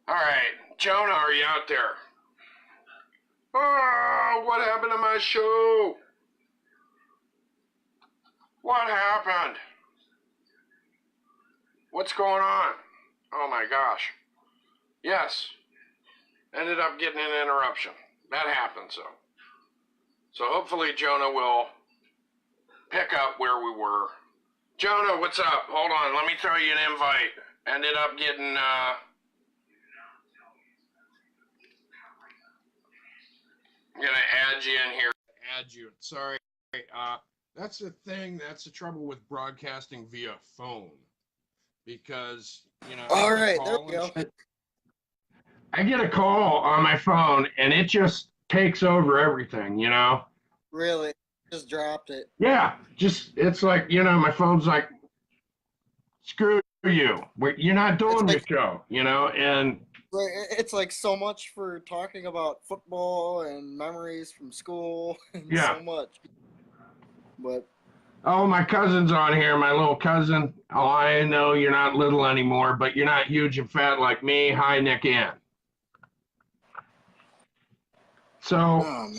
All right, Jonah, are you out there? Oh, what happened to my show? What happened? What's going on? Oh my gosh. Yes, ended up getting an interruption. That happens, though. So hopefully Jonah will pick up where we were. Jonah, what's up? Hold on, let me throw you an invite. Ended up getting, I'm gonna add you in here. Add you. Sorry. That's the thing. That's the trouble with broadcasting via phone, because I All get a right, there call we and go. shit. I get a call on my phone and it just takes over everything. Really, just dropped it. Yeah, just it's like my phone's like, screw you. You're not It's doing the like show. And it's like so much for talking about football and memories from school and yeah. so much. But Oh, my cousin's on here, my little cousin. Oh, I know you're not little anymore, but you're not huge and fat like me. Hi, Nick Ann. So, um,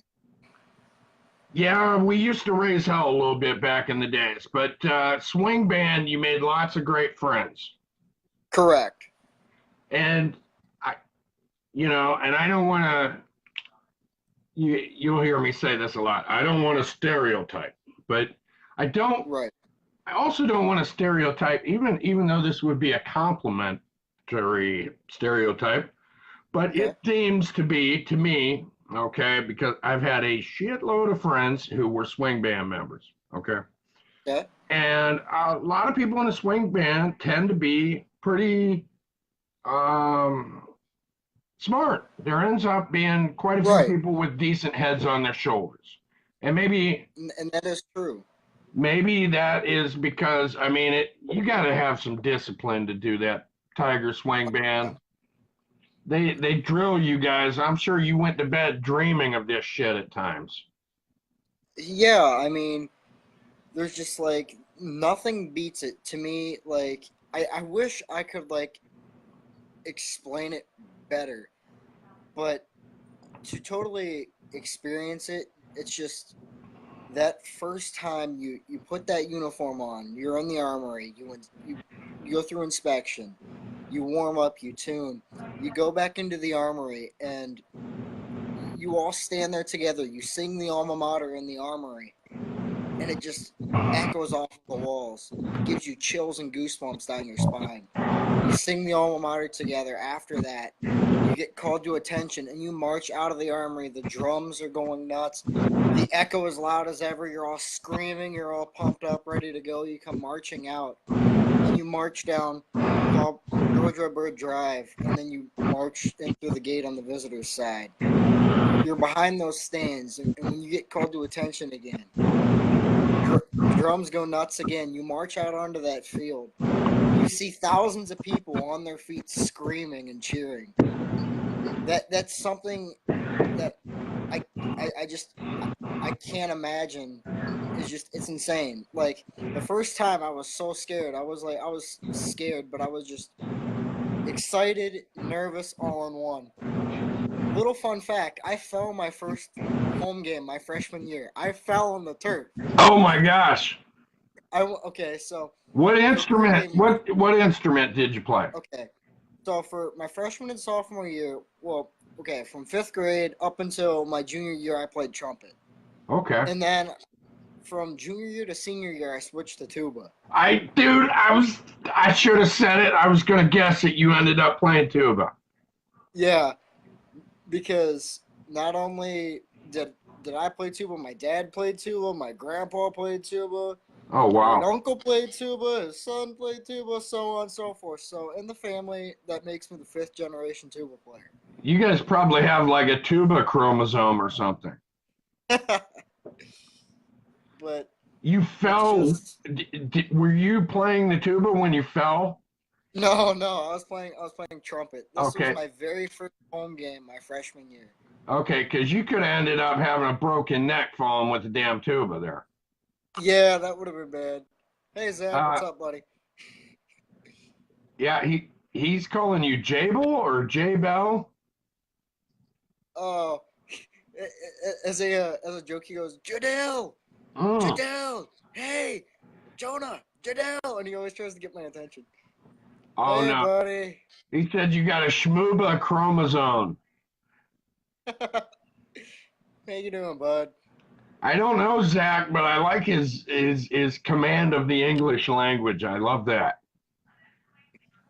yeah, we used to raise hell a little bit back in the days, but swing band, you made lots of great friends. correct. And and I don't want to, you'll hear me say this a lot. I don't want to stereotype, but I don't, Right. I also don't want to stereotype, even though this would be a complimentary stereotype. But Okay. it seems to be, to me, okay, because I've had a shitload of friends who were swing band members, okay? Yeah. And a lot of people in a swing band tend to be pretty smart. There ends up being quite a few Right. people with decent heads on their shoulders. And And that is true. maybe that is because, you got to have some discipline to do that Tiger swing Yeah. band. They drill you guys. I'm sure you went to bed dreaming of this shit at times. Yeah. I mean, there's just like nothing beats it to me. Like I wish I could like explain it better, but to totally experience it, it's just that first time you put that uniform on, you're in the armory, you go through inspection, you warm up, you tune, you go back into the armory, and you all stand there together. You sing the alma mater in the armory, and it just echoes off the walls. It gives you chills and goosebumps down your spine. You sing the alma mater together. After that, you get called to attention, and you march out of the armory. The drums are going nuts. The echo as loud as ever. You're all screaming. You're all pumped up, ready to go. You come marching out, and you march down Georgia Bird Drive, and then you march in through the gate on the visitor's side. You're behind those stands, and when you get called to attention again, drums go nuts again. You march out onto that field. You see thousands of people on their feet screaming and cheering. That's something that I can't imagine. It's insane. Like the first time I was so scared. I was scared, but I was just excited, nervous, all in one. Little fun fact: I fell my first home game my freshman year. I fell on the turf. Oh my gosh. Okay, so What for instrument pregame. what instrument did you play? Okay, so for my freshman and sophomore year, well, okay, from fifth grade up until my junior year, I played trumpet, Okay. and then from junior year to senior year, I switched to tuba. Dude, I should have said it. I was gonna guess that you ended up playing tuba. Yeah, because not only did I play tuba, my dad played tuba, my grandpa played tuba, Oh my great wow. uncle played tuba, his son played tuba, so on and so forth. So in the family, that makes me the fifth generation tuba player. You guys probably have like a tuba chromosome or something. But You it's fell. just Were you playing the tuba when you fell? no. I was playing trumpet. This was Okay. my very first home game my freshman year. Okay, because you could have ended up having a broken neck falling with the damn tuba there. Yeah, that would have been bad. Hey Zach, what's Uh, up, buddy? yeah, He's calling you Jable or J-Bell? Oh, as a joke, he goes, Jadell, Mm. Jadell, hey, Jonah, Jadell, and he always tries to get my attention. Oh, Hey, no. buddy. He said you got a schmooba chromosome. How you doing, bud? I don't know, Zach, but I like his command of the English language. I love that.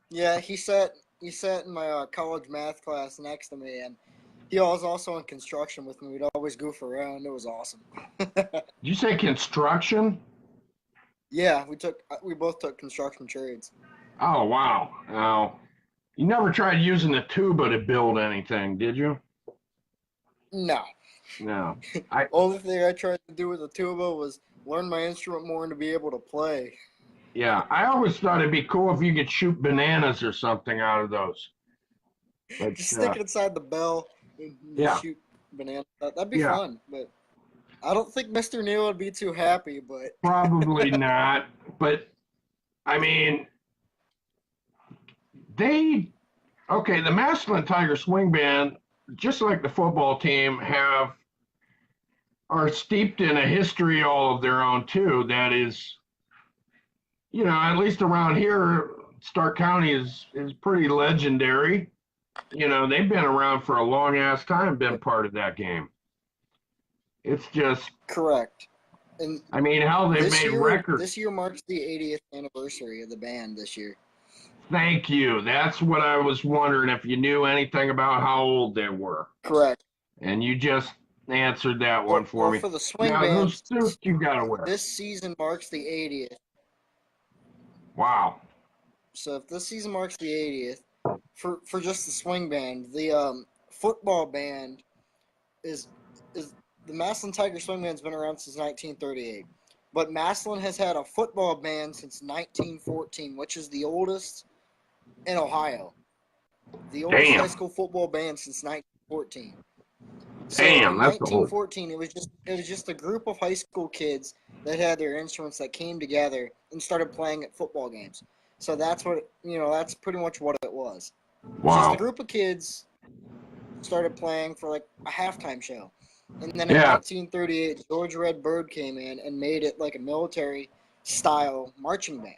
Yeah, he sat in my college math class next to me, and he was also in construction with me. We'd always goof around. It was awesome. Did you say construction? Yeah, we both took construction trades. Oh, wow. Oh, you never tried using the tuba to build anything, did you? No, No. I only thing I tried to do with the tuba was learn my instrument more and to be able to play. Yeah, I always thought it'd be cool if you could shoot bananas or something out of those. But Just stick it inside the bell and yeah, shoot banana. That'd be yeah, fun, but I don't think Mr. Neal would be too happy. But probably not. But I mean, they okay. The Massillon Tiger Swing Band, just like the football team, are steeped in a history all of their own too. That is, at least around here, Stark County is pretty legendary. They've been around for a long ass time, been part of that game. It's just, correct. And I mean, hell, they've this made year, records. this year marks the 80th anniversary of the band. This year. Thank you. That's what I was wondering if you knew anything about how old they were. Correct. And you just answered that one for Well, me. for the swing Now, those bands, suits you got to wear. this season marks the 80th. Wow. So if this season marks the 80th, for just the swing band, the football band is is the Massillon Tiger Swing Band's been around since 1938, but Massillon has had a football band since 1914, which is the oldest in Ohio, the oldest high Damn. school football band since 1914. So Damn, in that's old. 1914, it was just a group of high school kids that had their instruments that came together and started playing at football games. So that's pretty much what it was. It's just a Wow. group of kids started playing for like a halftime show. And then in Yeah. 1938, George Red Bird came in and made it like a military style marching band.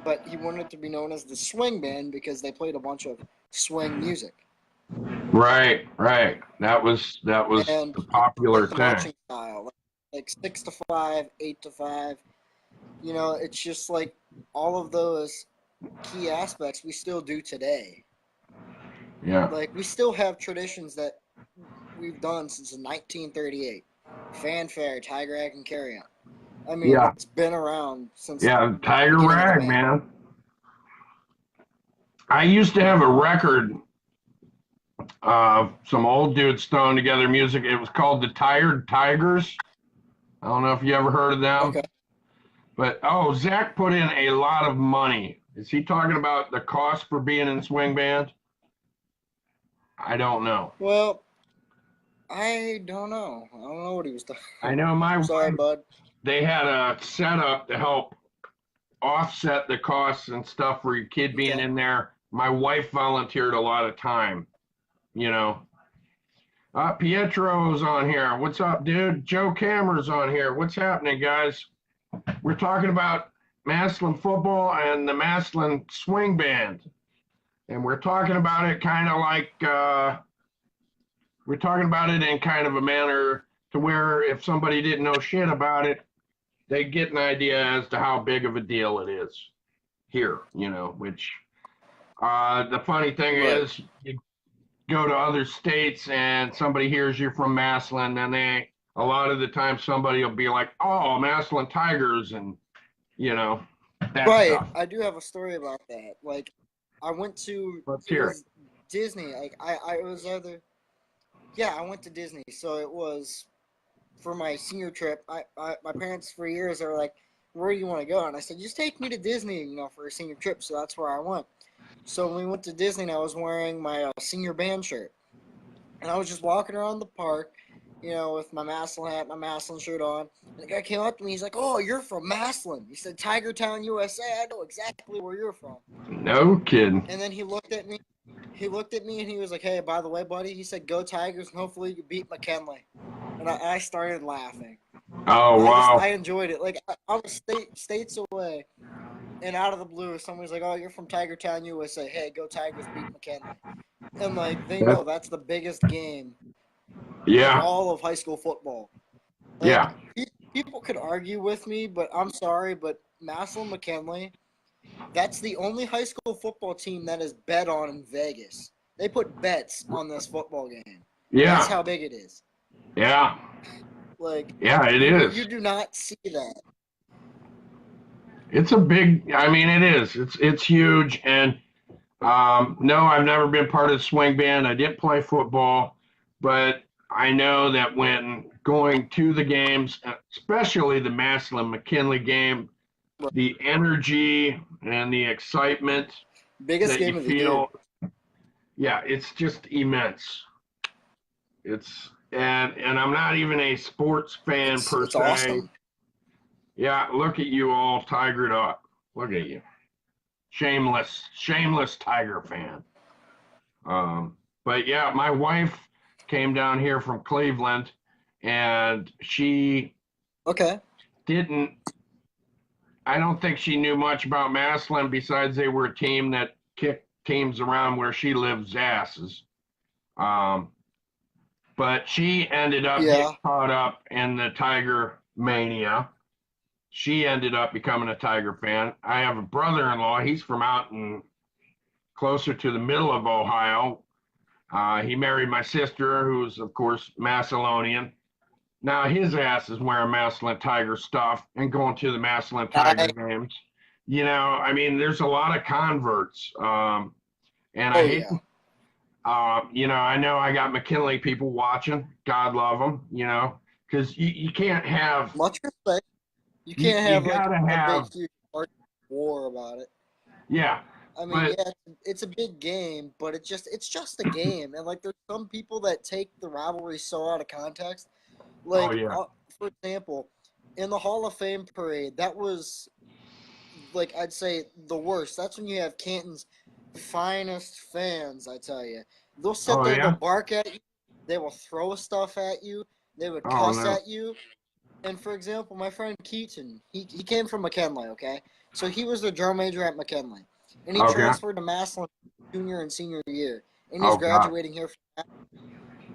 But he wanted it to be known as the swing band because they played a bunch of swing music. Right, right. That was And the like popular the thing. marching style, like 6 to 5, 8 to 5. It's just like all of those key aspects we still do today. Yeah. Like we still have traditions that we've done since 1938. Fanfare, Tiger Act, and Carry On. I mean, Yeah. it's been around since Yeah. the Tiger beginning of the Rag, band. man. I used to have a record of some old dudes throwing together music. It was called the Tired Tigers. I don't know if you ever heard of them. Okay. But Zach put in a lot of money. Is he talking about the cost for being in swing band? I don't know. Well, I don't know. I don't know what he was talking. I know my Sorry, wife, bud. they had a setup to help offset the costs and stuff for your kid being Okay. in there. My wife volunteered a lot of time, you know. Pietro's on here. What's up, dude? Joe Cameron's on here. What's happening, guys? We're talking about Massillon football and the Massillon swing band. And we're talking about it kind of like we're talking about it in kind of a manner to where if somebody didn't know shit about it, they get an idea as to how big of a deal it is here, which the funny thing Right. is you go to other states and somebody hears you're from Massillon and a lot of the time somebody will be like, oh, Massillon Tigers and, you know, that Right. stuff. I do have a story about that. Like, I went to Let's it hear it. was Disney. Like, I was either yeah, I went to Disney. So it was for my senior trip. My parents for years they were like, "Where do you want to go?" And I said, "Just take me to Disney, for a senior trip." So that's where I went. So when we went to Disney, and I was wearing my senior band shirt, and I was just walking around the park, with my Maslin hat, my Maslin shirt on. And the guy came up to me. He's like, "Oh, you're from Maslin." He said, "Tigertown, USA. I know exactly where you're from." No kidding. And then he looked at me. He looked at me and he was like, "Hey, by the way, buddy," he said, "Go Tigers, and hopefully you beat McKinley." And I started laughing. Oh, And wow. I enjoyed it. Like I was states away, and out of the blue, somebody's like, "Oh, you're from Tigertown, USA. Hey, go Tigers, beat McKinley." And like they know that's the biggest game in Yeah. all of high school football. Like Yeah. people could argue with me, but I'm sorry, but Massillon McKinley, that's the only high school football team that is bet on in Vegas. They put bets on this football game. That's Yeah. how big it is. Yeah. Like, Yeah, it is. You do not see that. It's a big, I mean, it is. It's huge. And no, I've never been part of the swing band. I didn't play football, but I know that when going to the games, especially the Massillon McKinley game, the energy and the excitement Biggest that you game of the year. feel, yeah, it's just immense. And I'm not even a sports fan per It's se. awesome. Yeah, look at you all tigered up. Look at you. Shameless Tiger fan. But yeah, my wife came down here from Cleveland and she Okay. I don't think she knew much about Massillon besides they were a team that kicked teams around where she lives asses. But she ended up getting caught up in the Tiger mania. She ended up becoming a Tiger fan. I have a brother-in-law. He's from out in closer to the middle of Ohio. He married my sister, who's, of course, Massillonian. Now his ass is wearing Massillon Tiger stuff and going to the Massillon Tiger games. I mean, there's a lot of converts. And I hate, I know I got McKinley people watching. God love them, because you can't have. Much respect. You can't have like a big, huge war about it. Yeah. I mean, yeah, it's a big game, but it's just a game, and like there's some people that take the rivalry so out of context. Like, for example, in the Hall of Fame parade, that was like I'd say the worst. That's when you have Canton's finest fans. I tell you, they'll sit there, they'll bark at you, they will throw stuff at you, they would cuss at you. And for example, my friend Keaton, he came from McKinley, okay? So he was the drum major at McKinley. And he transferred to Massillon junior and senior year. And he's graduating here from that.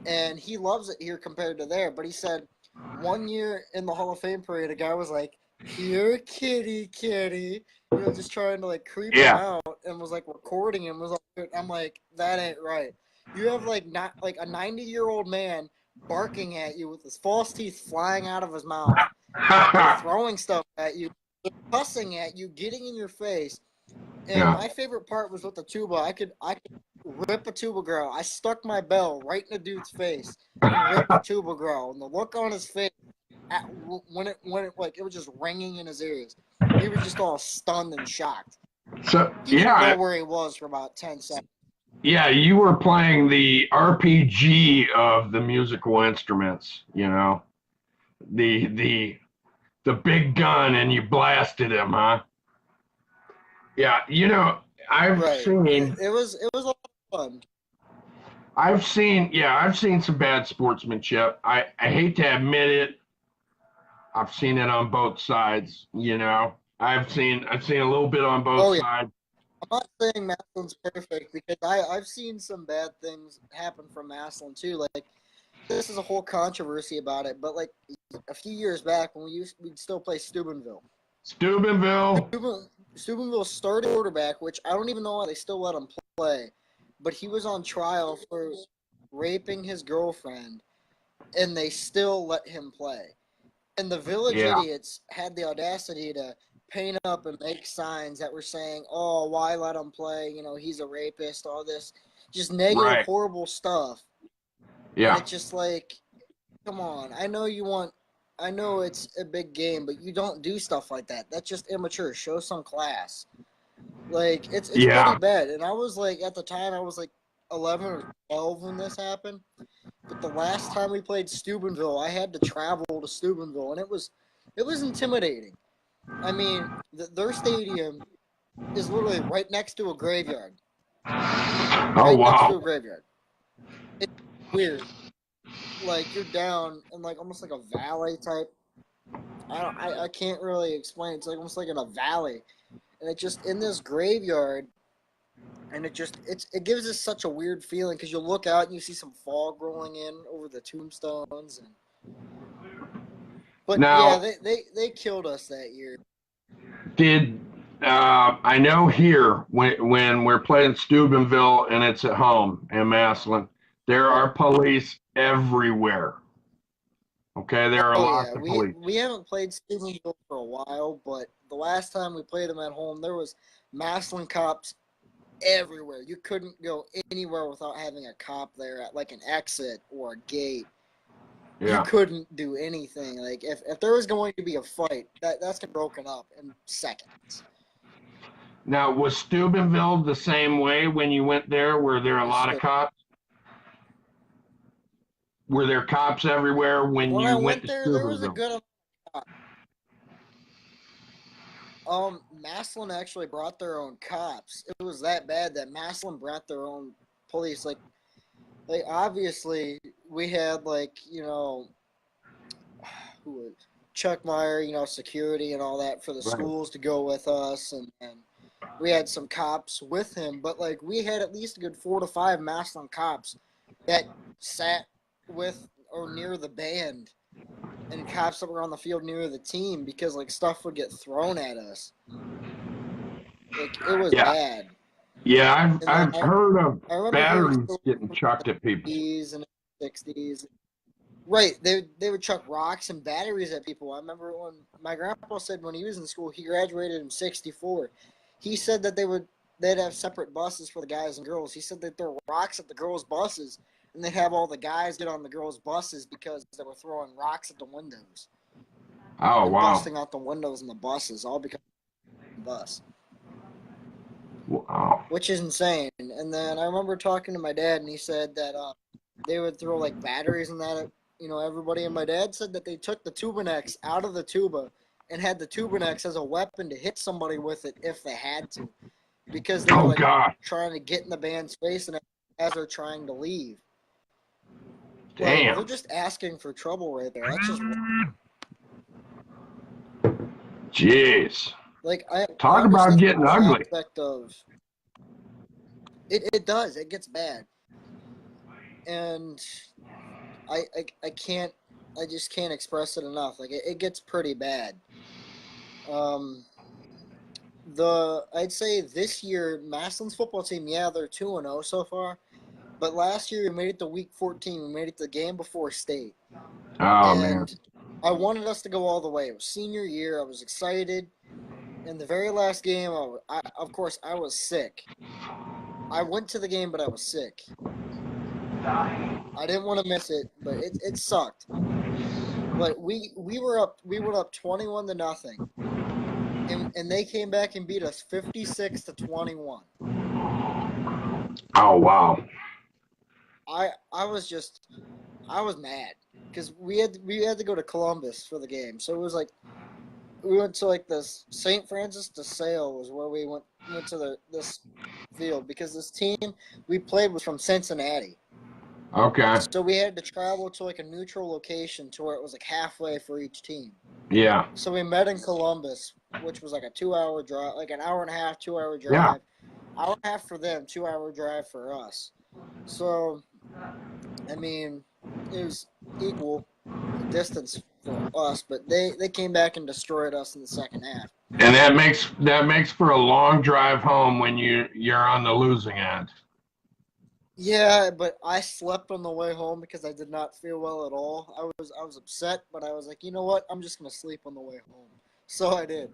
And he loves it here compared to there. But he said 1 year in the Hall of Fame parade, a guy was like, "Here, kitty. Just trying to like creep him out and was like recording him. I'm like, that ain't right. You have not like a 90-year-old man barking at you with his false teeth flying out of his mouth, throwing stuff at you, cussing at you, getting in your face. And my favorite part was with the tuba. I could rip a tuba girl. I stuck my bell right in the dude's face and ripped a tuba girl. And the look on his face when it was just ringing in his ears. He was just all stunned and shocked. So he didn't know where he was for about 10 seconds. Yeah, you were playing the RPG of the musical instruments, the big gun, and you blasted him, huh? Yeah, I've seen. It was a lot of fun. I've seen some bad sportsmanship. I hate to admit it. I've seen it on both sides, I've seen a little bit on both sides. I'm not saying Massillon's perfect because I've seen some bad things happen from Massillon too. Like this is a whole controversy about it, but like a few years back when we'd still play Steubenville. Steubenville started quarterback, which I don't even know why they still let him play, but he was on trial for raping his girlfriend, and they still let him play. And the Village Idiots had the audacity to paint up and make signs that were saying, "Oh, why let him play? He's a rapist." All this, just negative, horrible stuff. Yeah, and it's just like, come on. I know it's a big game, but you don't do stuff like that. That's just immature. Show some class. Like it's pretty bad. And I was like, at the time, I was like 11 or 12 when this happened. But the last time we played Steubenville, I had to travel to Steubenville, and it was intimidating. I mean, their stadium is literally right next to a graveyard. Oh, Right next to wow. a graveyard. It's weird. Like you're down in like almost like a valley type. I can't really explain. It's like almost like in a valley, and it's just in this graveyard, and it gives us such a weird feeling because you look out and you see some fog rolling in over the tombstones, and but yeah, Now, they killed us that year. did I know here when we're playing Steubenville and it's at home in Massillon, there Right. are police everywhere. Okay, there are Oh lots yeah, of we police. we haven't played Steubenville for a while, but the last time we played them at home, there was Maslin cops everywhere. You couldn't go anywhere without having a cop there at like an exit or a gate. You Yeah. couldn't do anything. Like if there was going to be a fight, that's been broken up in seconds. Now, was Steubenville the same way when you went there? Were there a Yes, lot of sir. cops? Were there cops everywhere when When I you went went to there, there was a Steubenville? good amount of cops. Maslin actually brought their own cops. It was that bad that Maslin brought their own police. Like obviously we had like who was Chuck Meyer, security and all that for the Right. schools to go with us, and we had some cops with him, but like we had at least a good 4 to 5 Maslin cops that sat with or near the band, and cops that were on the field near the team because like stuff would get thrown at us. Like it was Yeah. bad. Yeah, And then I've heard of I remember hearing batteries stories getting from chucked the at people. 50s and 60s. Right, they would chuck rocks and batteries at people. I remember when my grandpa said when he was in school, he graduated in '64. He said that they'd have separate buses for the guys and girls. He said they'd throw rocks at the girls' buses, and they'd have all the guys get on the girls' buses because they were throwing rocks at the windows Oh, and wow. busting out the windows in the buses, all because of the bus, Wow. which is insane. And then I remember talking to my dad, and he said that they would throw like batteries and that at everybody. And my dad said that they took the Tubanex out of the tuba and had the Tubanex as a weapon to hit somebody with it if they had to, because they were Oh, like God. trying to get in the band's face and as they're trying to leave. Like they're Damn. just asking for trouble right there. That's just Jeez. like I Talk about understand getting the ugly. aspect of it. It does. It gets bad, and I can't. I just can't express it enough. Like it gets pretty bad. Um, I'd say this year Masslin's football team, yeah, they're 2-0 so far. But last year we made it to week 14. We made it to the game before state. Oh, man. And I wanted us to go all the way. It was senior year. I was excited. In the very last game, of course I was sick. I went to the game, but I was sick. I didn't want to miss it, but it sucked. But we were up 21-0. And they came back and beat us 56-21. Oh, wow. I was mad because we had to go to Columbus for the game. So it was like we went to like this St. Francis de Sales was where we went to this field because this team we played was from Cincinnati. Okay. So we had to travel to like a neutral location to where it was like halfway for each team. Yeah. So we met in Columbus, which was like a 2-hour drive, like an hour and a half, 2-hour Yeah. drive. Hour and a half for them, 2-hour drive for us. So, I mean, it was equal distance for us, but they came back and destroyed us in the second half. And that makes for a long drive home when you're on the losing end. Yeah, but I slept on the way home because I did not feel well at all. I was upset, but I was like, you know what? I'm just gonna sleep on the way home. So I did.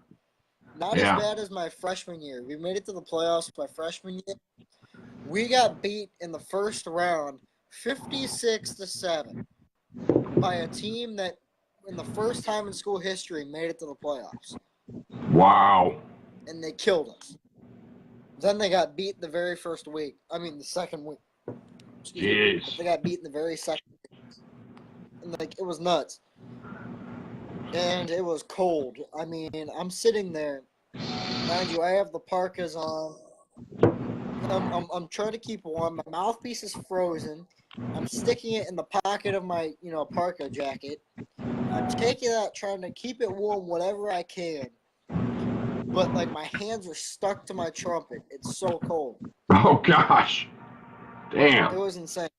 Not as Yeah. bad as my freshman year. We made it to the playoffs my freshman year. We got beat in the first round 56-7 by a team that in the first time in school history made it to the playoffs. Wow. And they killed us. Then they got beat the very first week. I mean the second week. Excuse me. Jeez. They got beat in the very second. And, like, it was nuts. And it was cold. I mean, I'm sitting there. Mind you, I have the parkas on. I'm trying to keep warm. My mouthpiece is frozen. I'm sticking it in the pocket of my, parka jacket. I'm taking that, trying to keep it warm whatever I can. But, like, my hands are stuck to my trumpet. It's so cold. Oh, gosh. It Damn. was insane.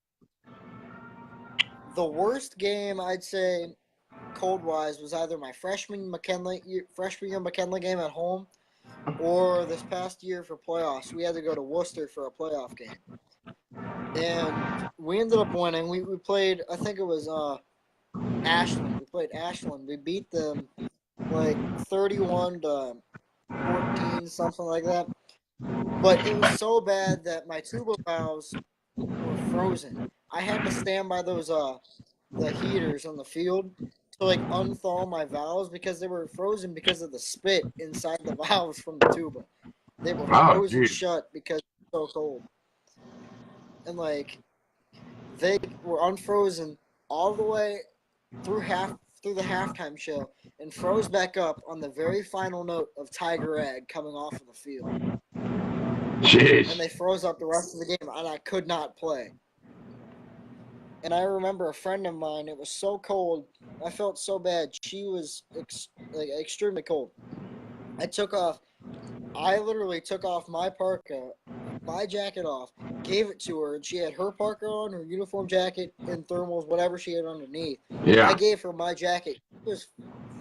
The worst game, I'd say, cold-wise, was either my freshman year McKinley game at home, or this past year for playoffs. We had to go to Worcester for a playoff game. And we ended up winning. We played, I think it was Ashland. We played Ashland. We beat them like 31 to 14, something like that. But it was so bad that my tuba valves were frozen. I had to stand by those the heaters on the field to like unthaw my valves because they were frozen because of the spit inside the valves from the tuba. They were Oh, frozen geez. shut because it was so cold. And like they were unfrozen all the way through the halftime show and froze back up on the very final note of Tiger Egg coming off of the field. Jeez. And they froze up the rest of the game, and I could not play. And I remember a friend of mine, it was so cold, I felt so bad. She was extremely cold. I literally took off my parka, my jacket off, gave it to her, and she had her parka on, her uniform jacket, and thermals, whatever she had underneath. Yeah. I gave her my jacket. It was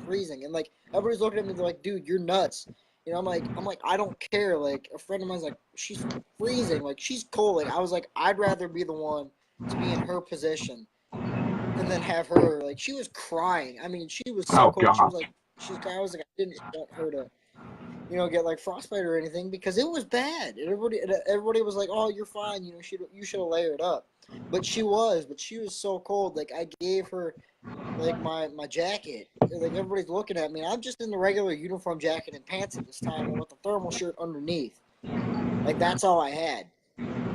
freezing, and like everybody's looking at me, they're like, "Dude, you're nuts." I'm like, I don't care. Like a friend of mine's like, she's freezing, like she's cold. Like I was like, I'd rather be the one to be in her position, and then have her like she was crying. I mean, she was so Oh, cold. God. She was crying. I was like, I didn't want her to get like frostbite or anything because it was bad. Everybody was like, "Oh, you're fine. You should have layered up." But she was so cold. Like I gave her like my jacket. Like everybody's looking at me. I'm just in the regular uniform jacket and pants at this time, and with the thermal shirt underneath. Like that's all I had.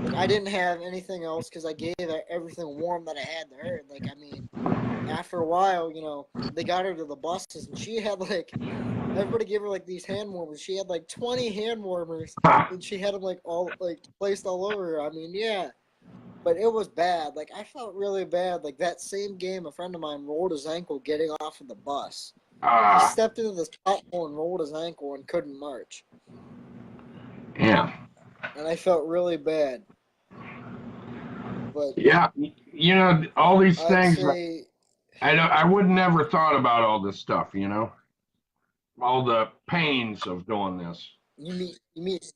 Like I didn't have anything else because I gave everything warm that I had to her. Like I mean, after a while, they got her to the buses, and she had like. Everybody gave her like these hand warmers. She had like 20 hand warmers, and she had them like all like placed all over her. I mean, yeah, but it was bad. Like I felt really bad. Like that same game, a friend of mine rolled his ankle getting off of the bus. He stepped into this platform, rolled his ankle, and couldn't march. Yeah. And I felt really bad. But Yeah. All these I'd things. say I would never thought about all this stuff. All the pains of doing this. you meet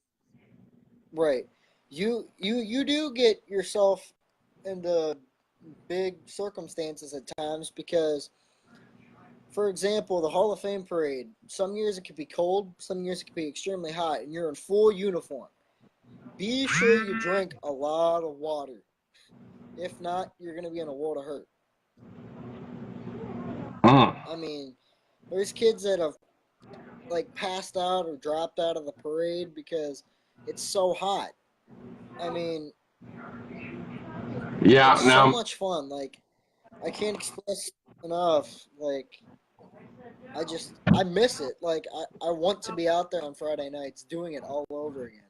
right. You do get yourself into big circumstances at times because, for example, the Hall of Fame parade, some years it could be cold, some years it could be extremely hot, and you're in full uniform. Be sure you drink a lot of water. If not, you're going to be in a world of hurt. I mean, there's kids that have like passed out or dropped out of the parade because it's so hot. I mean, Yeah. it's so Now, much fun. Like, I can't express enough. Like, I miss it. Like, I want to be out there on Friday nights doing it all over again.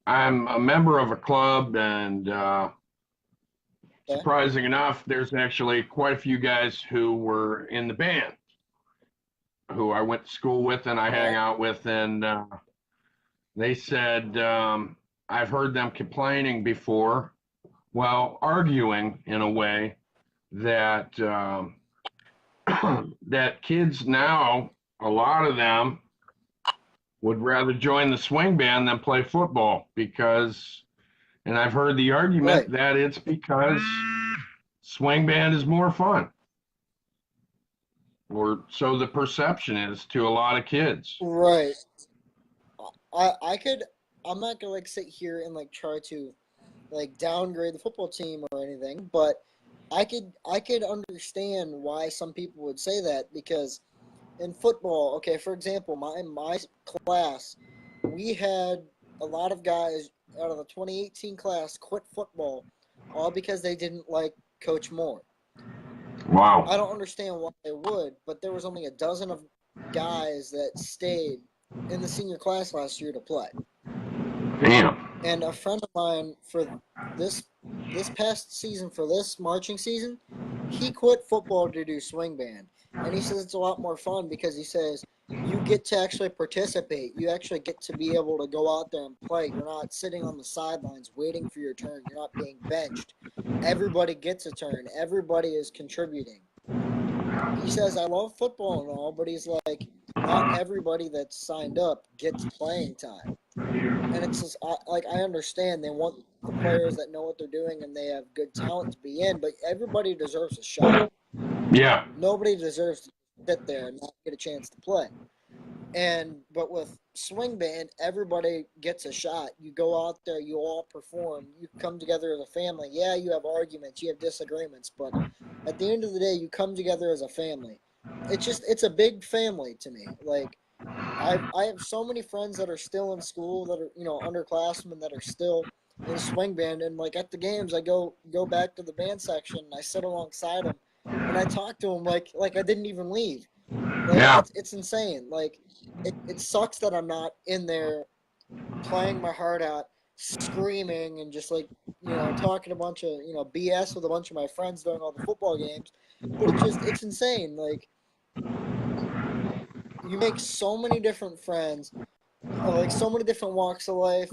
I'm a member of a club, and Okay? surprising enough, there's actually quite a few guys who were in the band who I went to school with and I All hang right. out with, and they said I've heard them complaining before, well, arguing in a way that that kids now, a lot of them would rather join the swing band than play football because, and I've heard the argument Right. that it's because swing band is more fun, or so the perception is to a lot of kids. Right. I could. I'm not gonna like sit here and like try to like downgrade the football team or anything, but I could understand why some people would say that because in football, okay, for example, my class, we had a lot of guys out of the 2018 class quit football, all because they didn't like Coach Moore. Wow. I don't understand why they would, but there was only a dozen of guys that stayed in the senior class last year to play. Damn. And a friend of mine for this past season, for this marching season, he quit football to do swing band. And he says it's a lot more fun because he says you get to actually participate. You actually get to be able to go out there and play. You're not sitting on the sidelines waiting for your turn. You're not being benched. Everybody gets a turn. Everybody is contributing. He says, I love football and all, but he's like, not everybody that's signed up gets playing time. And it's just, I understand they want the players that know what they're doing and they have good talent to be in, but everybody deserves a shot. Yeah. Nobody deserves to sit there and not get a chance to play. But with swing band, everybody gets a shot. You go out there, you all perform, you come together as a family. Yeah, you have arguments, you have disagreements, but at the end of the day, you come together as a family. It's a big family to me. Like, I have so many friends that are still in school that are, underclassmen that are still in swing band, and like at the games, I go back to the band section and I sit alongside them and I talk to them like I didn't even leave. Like, Yeah. it's insane. Like, it sucks that I'm not in there playing my heart out, screaming and just like, talking a bunch of, BS with a bunch of my friends during all the football games. But it's insane. Like, you make so many different friends, like so many different walks of life.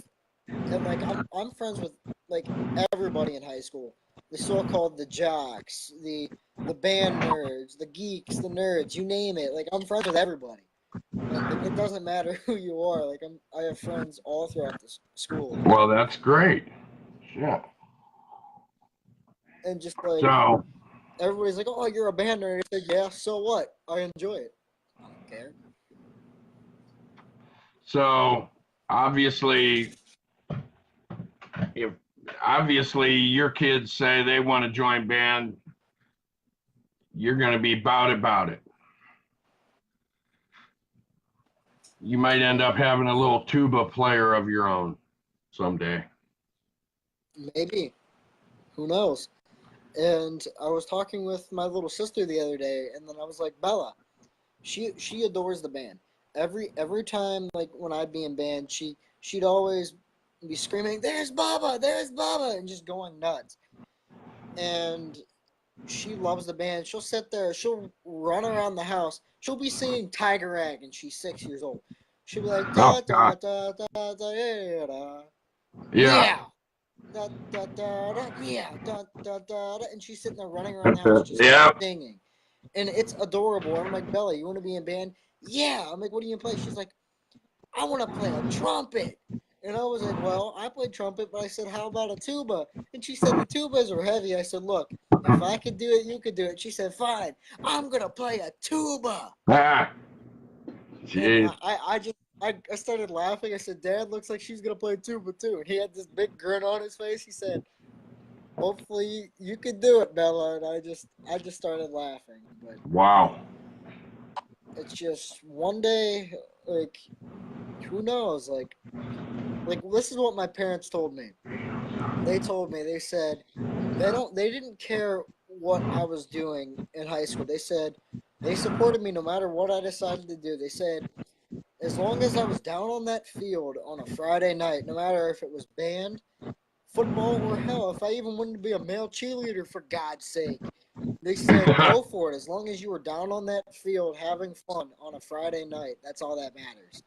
And like, I'm friends with like everybody in high school. The so-called the jocks, the band nerds, the geeks, the nerds, you name it. Like, I'm friends with everybody. Like, it doesn't matter who you are. Like, I have friends all throughout the school. Well, that's great. Yeah. And just like, So, everybody's like, oh, you're a band nerd. I said, yeah, so what? I enjoy it. I don't care. so obviously, if your kids say they want to join band, you're going to be about it. You might end up having a little tuba player of your own someday. Maybe. Who knows? And I was talking with my little sister the other day, and then I was like, Bella, she adores the band. Every time, like when I'd be in band, she'd always be screaming, there's Baba, and just going nuts. And she loves the band. She'll sit there, she'll run around the house. She'll be singing Tiger Rag, and she's 6 years old. She'll be like, Oh, da da God. da da da da, Yeah. meow, da da da da, meow, da da da da, and she's sitting there running around the house just Yeah. singing, and it's adorable. And I'm like, Bella, you want to be in band? Yeah. I'm like, what do you play? She's like, I want to play a trumpet. And I was like, well, I played trumpet, but I said, how about a tuba? And she said, the tubas are heavy. I said, look, if I could do it, you could do it. She said, fine, I'm going to play a tuba. Ah. And Jeez. I started laughing. I said, Dad, looks like she's going to play tuba too. And he had this big grin on his face. He said, hopefully you could do it, Bella. And I just started laughing. But Wow. it's just one day, like, who knows? Like this is what my parents told me. They told me, they said they didn't care what I was doing in high school. They said they supported me no matter what I decided to do. They said as long as I was down on that field on a Friday night, no matter if it was band, football, or hell, if I even wanted to be a male cheerleader, for God's sake, they said go for it. As long as you were down on that field having fun on a Friday night, that's all that matters.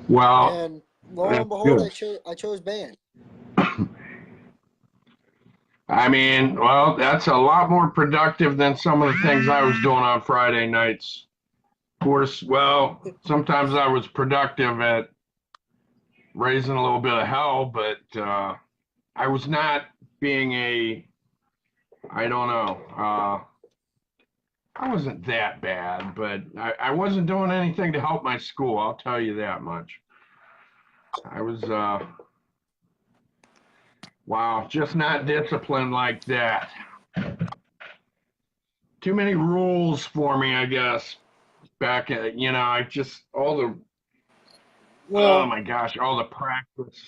Well, And lo and behold, I chose band. I mean, well, that's a lot more productive than some of the things I was doing on Friday nights. Of course, well, sometimes I was productive at raising a little bit of hell, but I was not being I don't know, I wasn't that bad, but I wasn't doing anything to help my school, I'll tell you that much. I was, wow, just not disciplined like that. Too many rules for me, I guess. Back at, I just, all the Oh Well, my gosh, all the practice.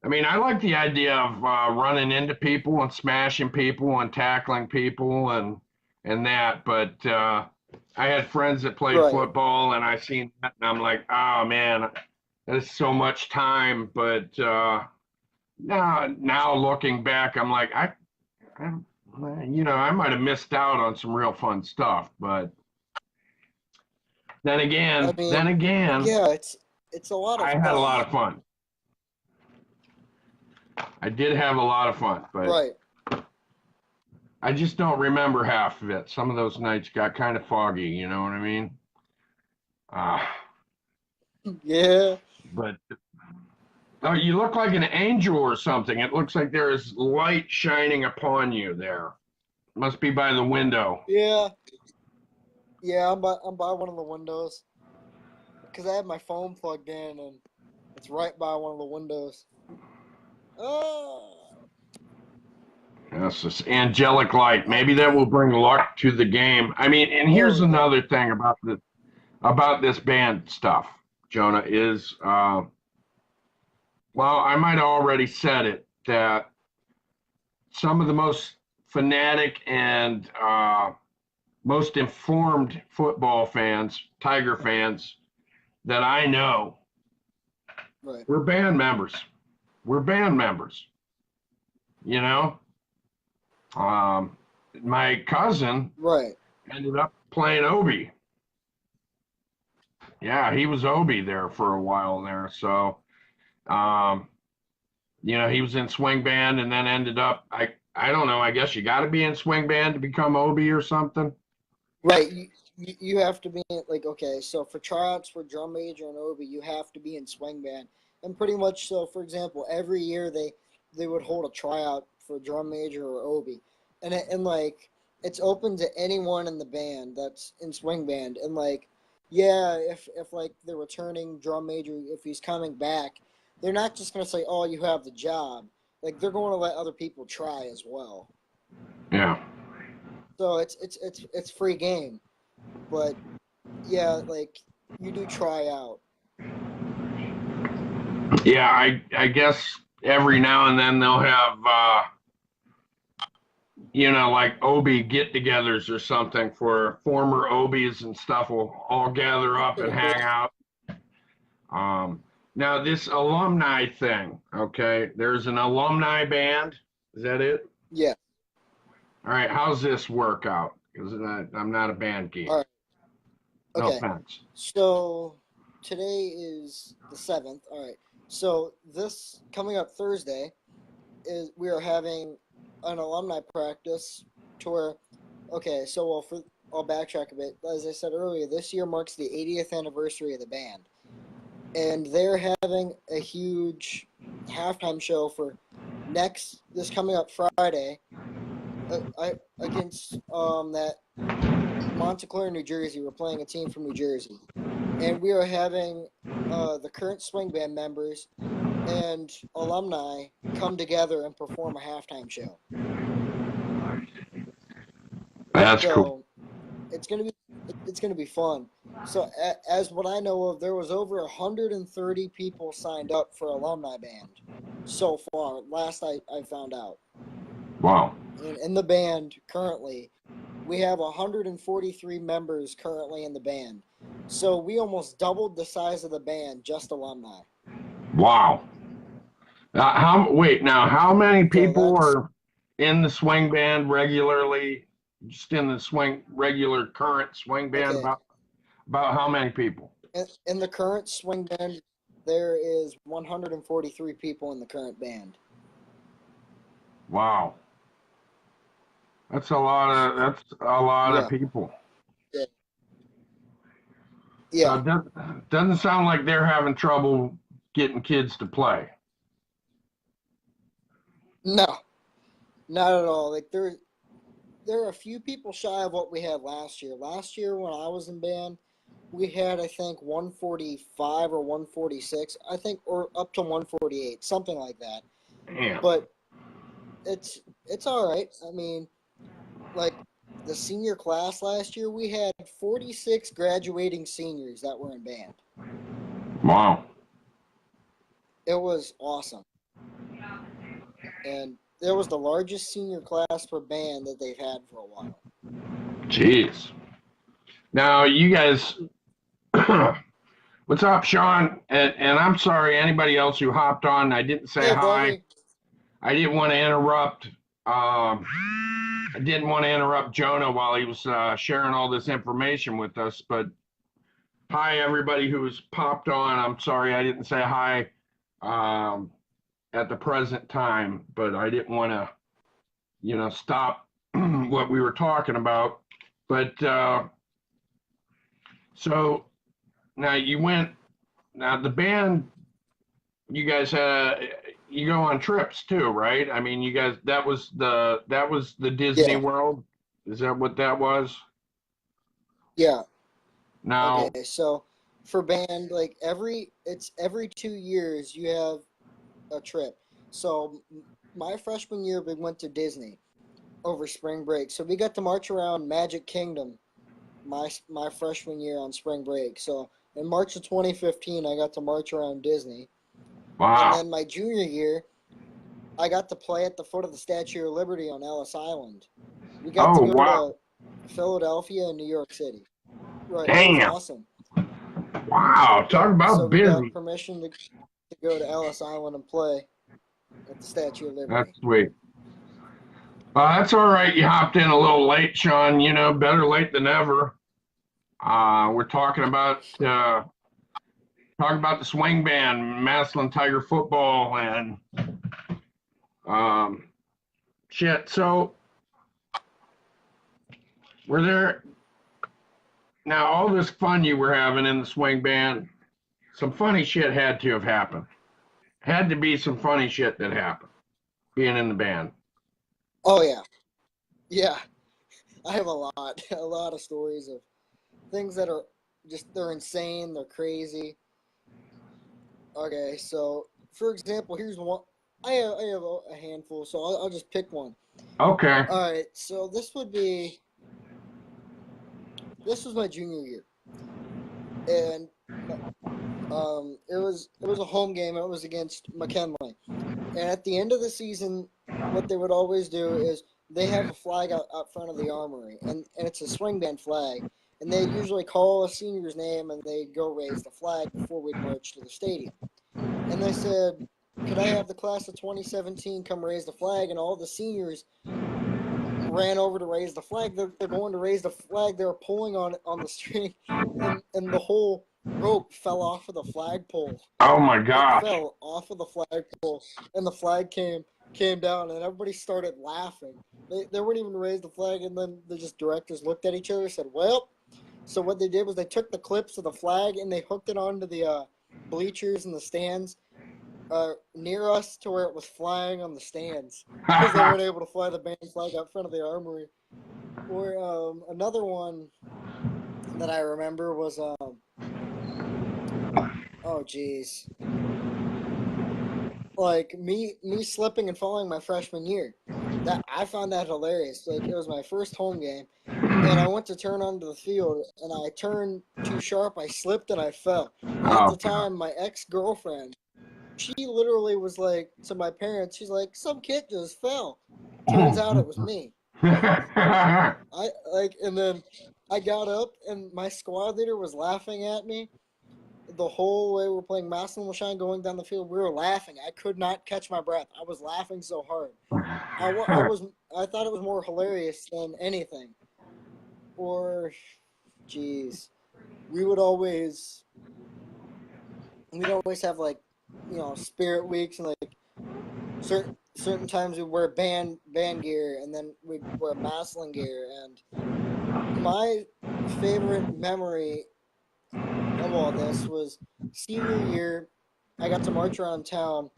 I mean, I like the idea of running into people and smashing people and tackling people and that, but I had friends that played right. football and I seen that and I'm like, oh man, that's so much time. But now looking back, I'm like, I I might have missed out on some real fun stuff. But then I again, then mean, again, yeah, it's a lot of I had a fun. lot of fun. I did have a lot of fun, but Right. I just don't remember half of it. Some of those nights got kind of foggy, you know what I mean? Uh, Yeah. but oh, you look like an angel or something. It looks like there is light shining upon you there. Must be by the window. Yeah. Yeah, I'm by one of the windows because I have my phone plugged in and it's right by one of the windows. Oh. Yes, this angelic light. Oh, Maybe that will bring luck to the game. I mean, and there here's we go. another thing about this band stuff, Jonah, is well, I might have already said it that some of the most fanatic and most informed football fans, Tiger fans that I know, Right. we're band members. We're band members. You know, um, my cousin Right. ended up playing Obi. Yeah, he was Obi there for a while there. So, um, he was in swing band and then ended up. I don't know. I guess you got to be in swing band to become Obi or something. Right. You have to be like, okay, so for tryouts for drum major and Obi, you have to be in swing band. And pretty much so, for example, every year they would hold a tryout for drum major or Obi. And like it's open to anyone in the band that's in swing band. And like, yeah, if like the returning drum major, if he's coming back, they're not just gonna say, oh, you have the job. Like they're going to let other people try as well. Yeah. So it's free game. But yeah, like you do try out. Yeah, I guess every now and then they'll have like Obi get-togethers or something for former Obies and stuff will all gather up and hang out. Um, Now this alumni thing, okay? There's an alumni band. Is that it? Yeah. All right. How's this work out? Because I'm not a band All geek. right. No Okay. offense. So today is the 7th. All right. So this coming up Thursday is we are having an alumni practice to where okay, so I'll backtrack a bit. As I said earlier, this year marks the 80th anniversary of the band. And they're having a huge halftime show for this coming up Friday against that Montclair, New Jersey. We're playing a team from New Jersey, and we are having the current swing band members and alumni come together and perform a halftime show. That's cool. So it's gonna be it's gonna be fun. So as what I know of, there was over 130 people signed up for alumni band so far. Last I found out, Wow. and in the band currently, we have 143 members currently in the band. So we almost doubled the size of the band just alumni. Wow. Wait, now how many So people that's are in the swing band regularly? Just in the regular current swing band, okay. about how many people? In the current swing band, there is 143 people in the current band. Wow. That's a lot of Yeah. people. Yeah. So Yeah. it doesn't sound like they're having trouble getting kids to play. No, not at all. Like there are a few people shy of what we had last year. Last year when I was in band, we had I think 145 or 146, I think, or up to 148, something like that. Damn. But it's all right. I mean, like the senior class last year, we had 46 graduating seniors that were in band. Wow. It was awesome. And it was the largest senior class for band that they've had for a while. Jeez. Now, you guys, what's up, Sean? And I'm sorry, anybody else who hopped on, I didn't say Hey, hi. buddy. I didn't want to interrupt. I didn't want to interrupt Jonah while he was sharing all this information with us. But hi, everybody who's popped on. I'm sorry I didn't say hi at the present time, but I didn't want to, stop what we were talking about. But so now now the band, you guys you go on trips too, right? I mean, you guys, that was the Disney Yeah. World. Is that what that was? Yeah. Okay. Now, So for band, like every 2 years you have a trip. So my freshman year we went to Disney over spring break. So we got to march around Magic Kingdom my freshman year on spring break. So in March of 2015, I got to march around Disney. And wow. then my junior year, I got to play at the foot of the Statue of Liberty on Ellis Island. We got to Oh, go wow. to Philadelphia and New York City. Right, it was Damn. awesome. Wow. Talk Yep. So about we got busy. permission to go to Ellis Island and play at the Statue of That's Liberty. sweet. That's all right. You hopped in a little late, Sean. Better late than never. We're talking about the swing band, Massillon Tiger football, and um, shit. So, were there now all this fun you were having in the swing band? Some funny shit had to have happened. Had to be some funny shit that happened being in the band. Oh yeah, yeah. I have a lot of stories of things that are they're insane, they're crazy. Okay, so for example, here's one. I have a handful, so I'll just pick one. Okay. All right, so this was my junior year, and it was a home game. It was against McKinley, and at the end of the season, what they would always do is they have a flag out front of the armory, and it's a swing band flag, and they usually call a senior's name and they go raise the flag before we march to the stadium. And they said, could I have the class of 2017 come raise the flag? And all the seniors ran over to raise the flag. They're going to raise the flag. They were pulling on the string, and the whole rope fell off of the flagpole. Oh my It gosh. fell off of the flagpole, and the flag came down, and everybody started laughing. They weren't even raised the flag, and then the just directors looked at each other and said, well. So what they did was they took the clips of the flag and they hooked it onto the bleachers and the stands near us to where it was flying on the stands because they weren't able to fly the band flag out front of the armory. Or another one that I remember was oh geez, like me slipping and falling my freshman year. That I found that hilarious. Like it was my first home game, and I went to turn onto the field, and I turned too sharp. I slipped and I fell. And at Oh the time, my ex-girlfriend, she literally was like to my parents, she's like, some kid just fell. Turns out it was me. God. And then I got up and my squad leader was laughing at me the whole way we're playing Massillon Shine going down the field. We were laughing. I could not catch my breath. I was laughing so hard. I thought it was more hilarious than anything. Or, geez, we would always we'd always have like spirit weeks and like certain times we wear band gear and then we wear Massillon gear. And my favorite memory of all this was senior year. I got to march around town,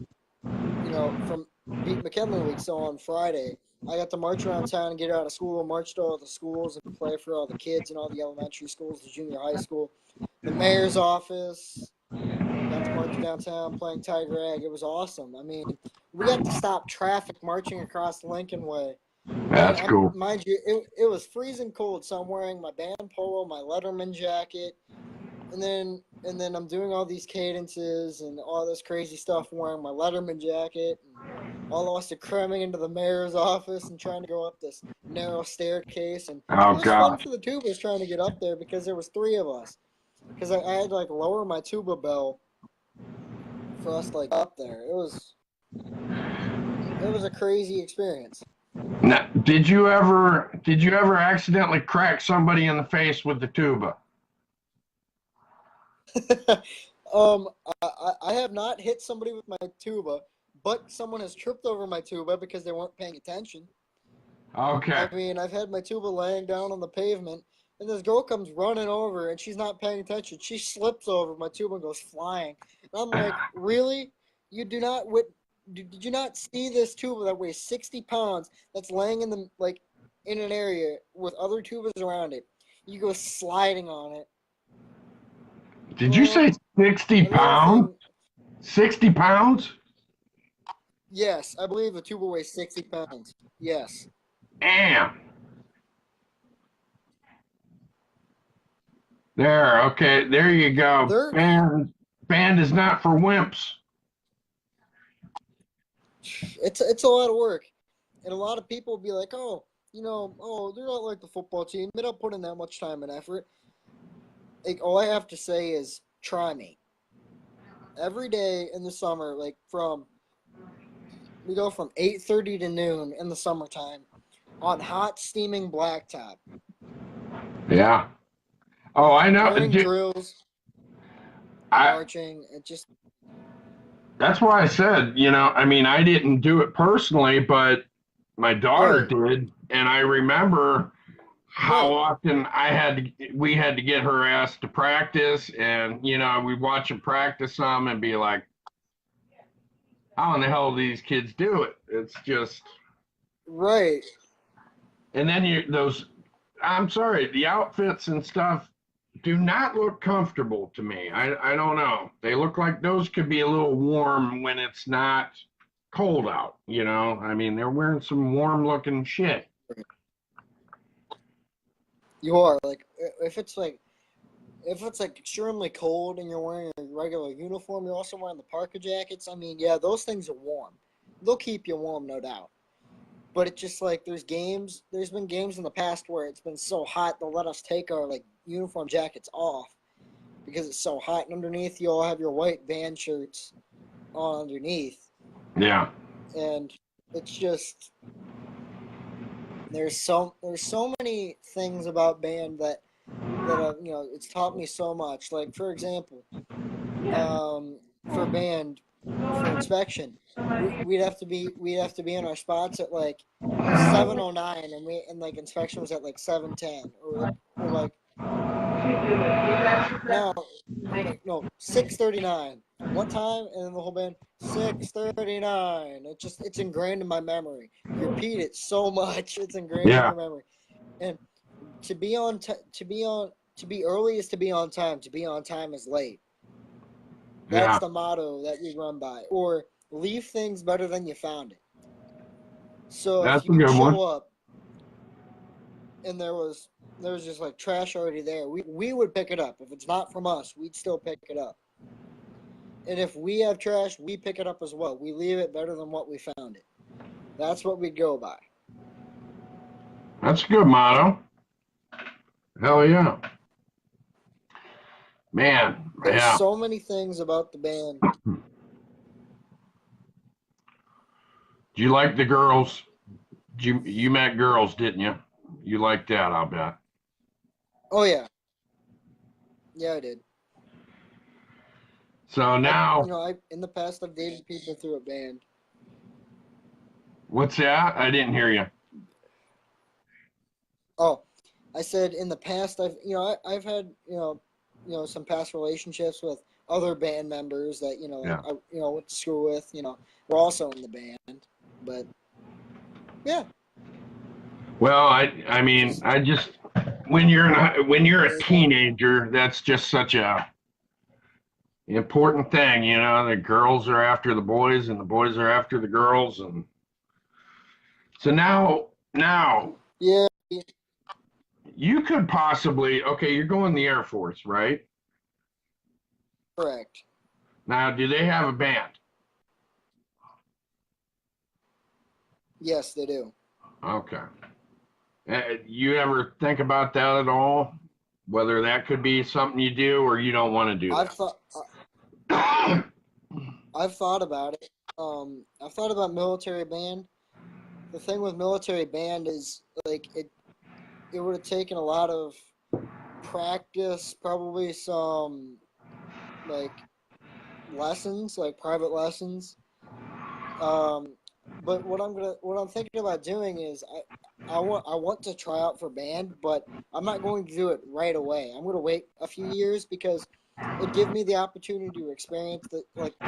from Beat McKinley week. So on Friday, I got to march around town and get out of school, march to all the schools and play for all the kids in all the elementary schools, the junior high school, the mayor's office. Got to march downtown playing Tiger Egg. It was awesome. I mean, we got to stop traffic marching across Lincoln Way. And That's cool. mind you, it was freezing cold, so I'm wearing my band polo, my Letterman jacket, and then and then I'm doing all these cadences and all this crazy stuff, wearing my Letterman jacket, and all of us are cramming into the mayor's office and trying to go up this narrow staircase. And it Oh was fun gosh. for the tubas trying to get up there because there was three of us. Because I had to like lower my tuba bell for us to like up there. It was a crazy experience. Now, did you ever accidentally crack somebody in the face with the tuba? um, I have not hit somebody with my tuba, but someone has tripped over my tuba because they weren't paying attention. Okay. I mean, I've had my tuba laying down on the pavement, and this girl comes running over, and she's not paying attention. She slips over my tuba and goes flying. And I'm like, really? You do not did you not see this tuba that weighs 60 pounds that's laying in the like in an area with other tubas around it? You go sliding on it. Did you Well, say 60 another pounds? thing, 60 pounds? yes, I believe the tuba weighs 60 pounds. Yes. Damn. There, okay, there you go. They're Band is not for wimps. it's a lot of work, and a lot of people will be like, oh, they're not like the football team. They don't put in that much time and effort. Like, all I have to say is try me. Every day in the summer, like we go from 8:30 to noon in the summertime on hot steaming blacktop, Yeah. Oh, I know. during drills, I, marching. It just that's why I said, I mean, I didn't do it personally, but my daughter right, did, and I remember how right, often we had to get her asked to practice, and we'd watch them practice some and be like, how in the hell do these kids do it? It's just, right. and then I'm sorry, the outfits and stuff do not look comfortable to me. I don't know. They look like those could be a little warm when it's not cold out, I mean, they're wearing some warm looking shit. You are like if it's like extremely cold and you're wearing a regular uniform, you're also wearing the parka jackets. I mean, yeah, those things are warm. They'll keep you warm, no doubt. But it's just like there's been games in the past where it's been so hot they'll let us take our like uniform jackets off because it's so hot, and underneath you all have your white band shirts on underneath. Yeah. And it's just there's so many things about band that it's taught me so much. Like, for example, for band, for inspection, we'd have to be in our spots at like 7:09, and like inspection was at like 7:10, or like no, like no 6:39. What time? And then the whole band 6:39. It's ingrained in my memory. You repeat it so much, it's ingrained in Yeah. your memory. And to be on to be early is to be on time. To be on time is late. That's Yeah. the motto that we run by. Or leave things better than you found it. So if That's you a would good one. show up and there was just like trash already there, we would pick it up. If it's not from us, we'd still pick it up. And if we have trash, we pick it up as well. We leave it better than what we found it. That's what we'd go by. That's a good motto. Hell yeah. Man, There's yeah. so many things about the band. Do you like the girls? You met girls, didn't you? You liked that, I'll bet. Oh yeah. Yeah, I did. So I now, I in the past I've dated people through a band. what's that? I didn't hear you. Oh, I said in the past I've had some past relationships with other band members that like Yeah. I went to school with. We're also in the band, but yeah, Well, I mean, just I just when you're a very happy. teenager, that's just such a important thing, The girls are after the boys, and the boys are after the girls, and so now Yeah, you could possibly, okay, you're going the Air Force, right? Correct. Now, do they have a band? Yes, they do. Okay. You ever think about that at all? Whether that could be something you do or you don't want to do I've that? thought I've thought about it. I've thought about military band. The thing with military band is like it would have taken a lot of practice, probably some like lessons, like private lessons. But what I'm thinking about doing is I want to try out for band, but I'm not going to do it right away. I'm going to wait a few years because it give me the opportunity to experience the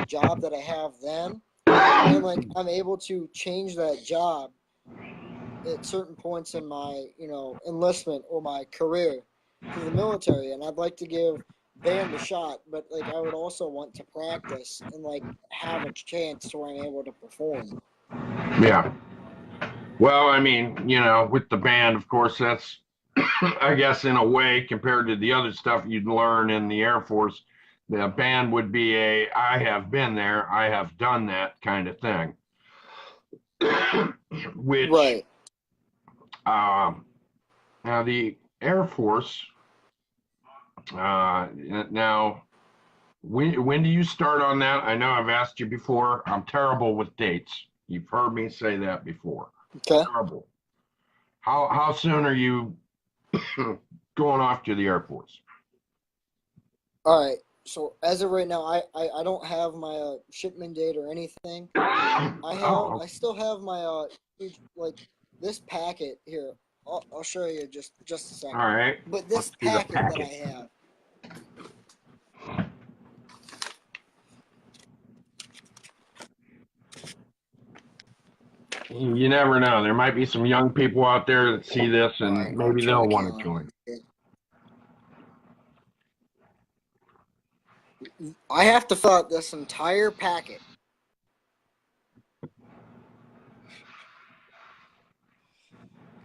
job that I have then, and like I'm able to change that job at certain points in my enlistment or my career through the military, and I'd like to give band a shot, but like I would also want to practice and like have a chance to where I'm able to perform. Yeah. Well, I mean, with the band, of course, that's, I guess, in a way, compared to the other stuff you'd learn in the Air Force, the band would be I have been there, I have done that kind of thing. Which, Right. now the Air Force, now, when do you start on that? I know I've asked you before. I'm terrible with dates. You've heard me say that before. Okay. Terrible. How soon are you going off to the Air Force? All right. So as of right now, I don't have my shipment date or anything. I still have my like this packet here. I'll show you just a All second. right. But Let's this see the packet that I packet. have. You never know. There might be some young people out there that see this All and right. I'll maybe turn they'll the want to camera join. on. I have to fill out this entire packet.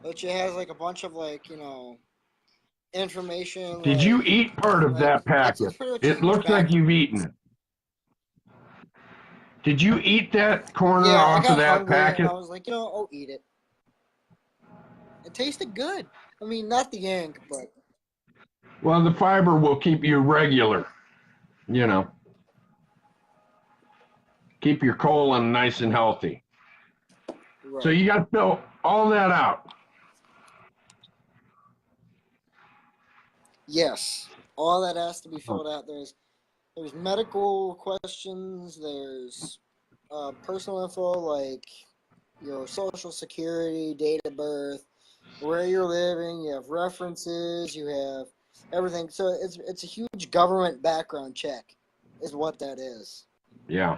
Which it has like a bunch of information Did you eat part of that it's packet? pretty much a It huge looks like packet. you've eaten it. Did you eat that corner Yeah, I off of got that hungry and I packet? was like, I'll eat it. It tasted good. I mean, not the ink, but Well, the fiber will keep you regular, you know, keep your colon nice and healthy. So right. you got to fill all that out. Yes, all that has to be filled out. There's medical questions. There's personal info like your social security, date of birth, where you're living. You have references. You have everything. So it's a huge government background check, is what that is. Yeah.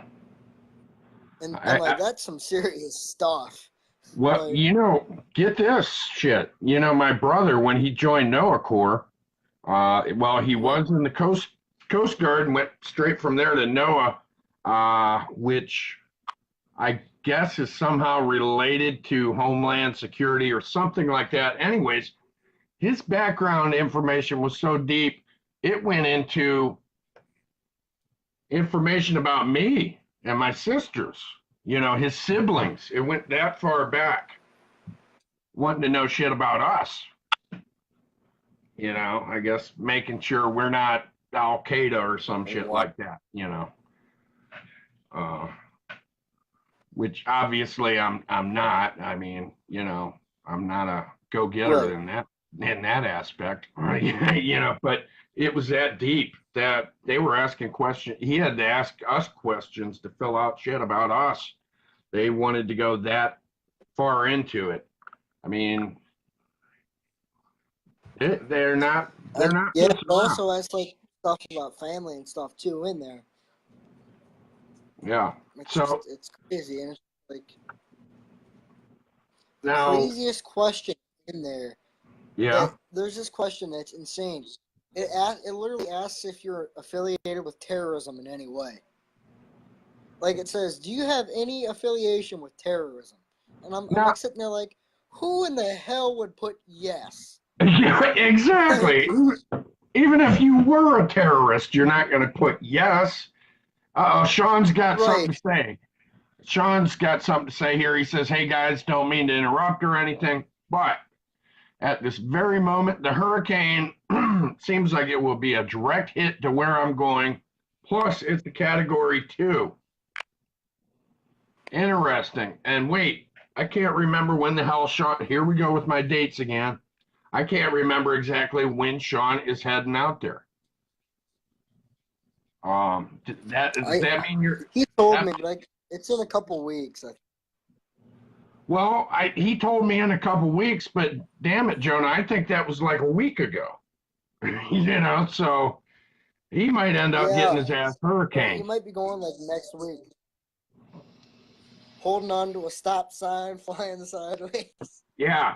And I, like that's some serious stuff. well, Like get this shit. My brother, when he joined NOAA Corps, well, he right. was in the Coast Guard and went straight from there to NOAA, which I guess is somehow related to Homeland Security or something like that. Anyways, his background information was so deep, it went into information about me and my sisters, his siblings. It went that far back, wanting to know shit about us. I guess making sure we're not Al Qaeda or some shit Wow. like that, uh, which obviously I'm not. I mean, I'm not a go-getter Right. in that aspect, right? But it was that deep that they were asking questions. He had to ask us questions to fill out shit about us. They wanted to go that far into it. I mean, they're not Yeah, it messing around. also has like stuff about family and stuff too in there. Yeah. So It's crazy, and it's like the now, craziest question in there. yeah. There's this question that's insane. It literally asks if you're affiliated with terrorism in any way. Like it says, do you have any affiliation with terrorism? And I'm Now, like sitting there like, who in the hell would put yes? yeah, Like, exactly. Even if you were a terrorist, you're not going to put yes. Sean's got something Right. to say. Sean's got something to say here. He says, "Hey guys, don't mean to interrupt or anything, but at this very moment, the hurricane seems like it will be a direct hit to where I'm going. Plus, it's a category 2. Interesting. And wait, I can't remember when the hell Sean. Here we go with my dates again. I can't remember exactly when Sean is heading out there. Does I that mean you're he told that? me, but it's in a couple weeks. Well, he told me in a couple weeks, but damn it, Jonah, I think that was like a week ago. So he might end up getting Yeah, his ass he hurricaned. might be going like next week, holding on to a stop sign, flying sideways. Yeah.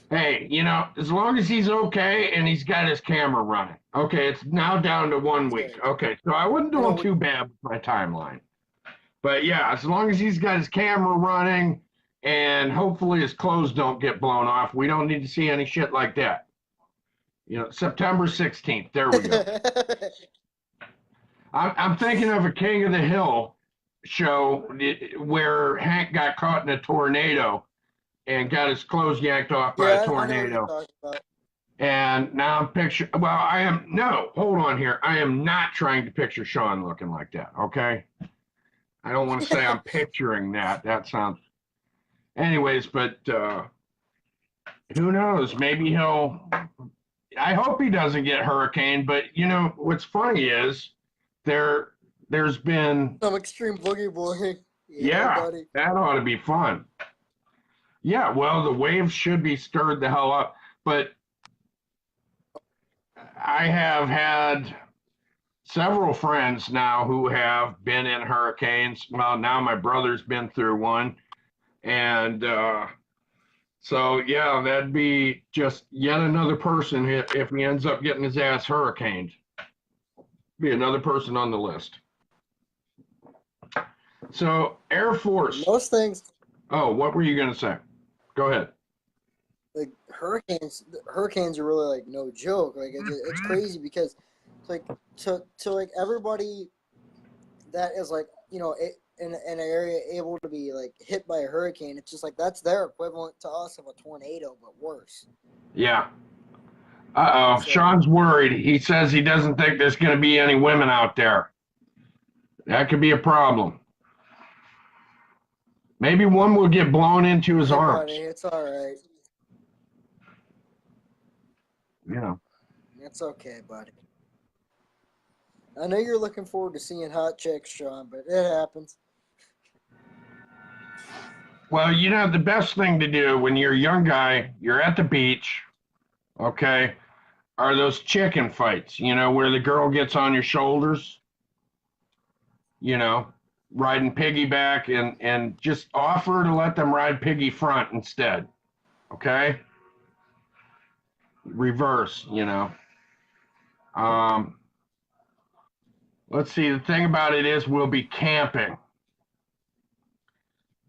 Hey, as long as he's okay and he's got his camera running. Okay, it's now down to one That's week. right. Okay, so I wasn't You doing know, too bad with my timeline. But yeah, as long as he's got his camera running and hopefully his clothes don't get blown off, we don't need to see any shit like that. September 16th. There we go. I'm thinking of a King of the Hill show where Hank got caught in a tornado and got his clothes yanked off by a yeah, I know what you're tornado. talking about. And now I'm picturing, well, no, hold on here. I am not trying to picture Sean looking like that, okay? I don't want to say I'm picturing that. That sounds, anyways, but who knows? Maybe I hope he doesn't get hurricaned, but what's funny is there, there's been, Some extreme boogie boy. Yeah, yeah, buddy. that ought to be fun. Yeah, well, the waves should be stirred the hell up, but I have had several friends now who have been in hurricanes. Well, now my brother's been through one. And so, yeah, that'd be just yet another person if he ends up getting his ass hurricaned. Be another person on the list. So, Air Force. Most things Oh, what were you going to say? Go ahead. like hurricanes are really like no joke. Like it's crazy because it's like to like everybody that is like in an area able to be like hit by a hurricane, it's just like that's their equivalent to us of a tornado, but worse. Yeah. Uh-oh. So Sean's worried. He says he doesn't think there's going to be any women out there. That could be a problem. Maybe one will get blown into his hey buddy, arms. it's all right. Yeah. It's okay, buddy. I know you're looking forward to seeing hot chicks, Sean, but it happens. Well, the best thing to do when you're a young guy, you're at the beach, okay, are those chicken fights, where the girl gets on your shoulders, you know, riding piggyback and just offer to let them ride piggy front instead, okay? Reverse. Um, let's see, the thing about it is we'll be camping.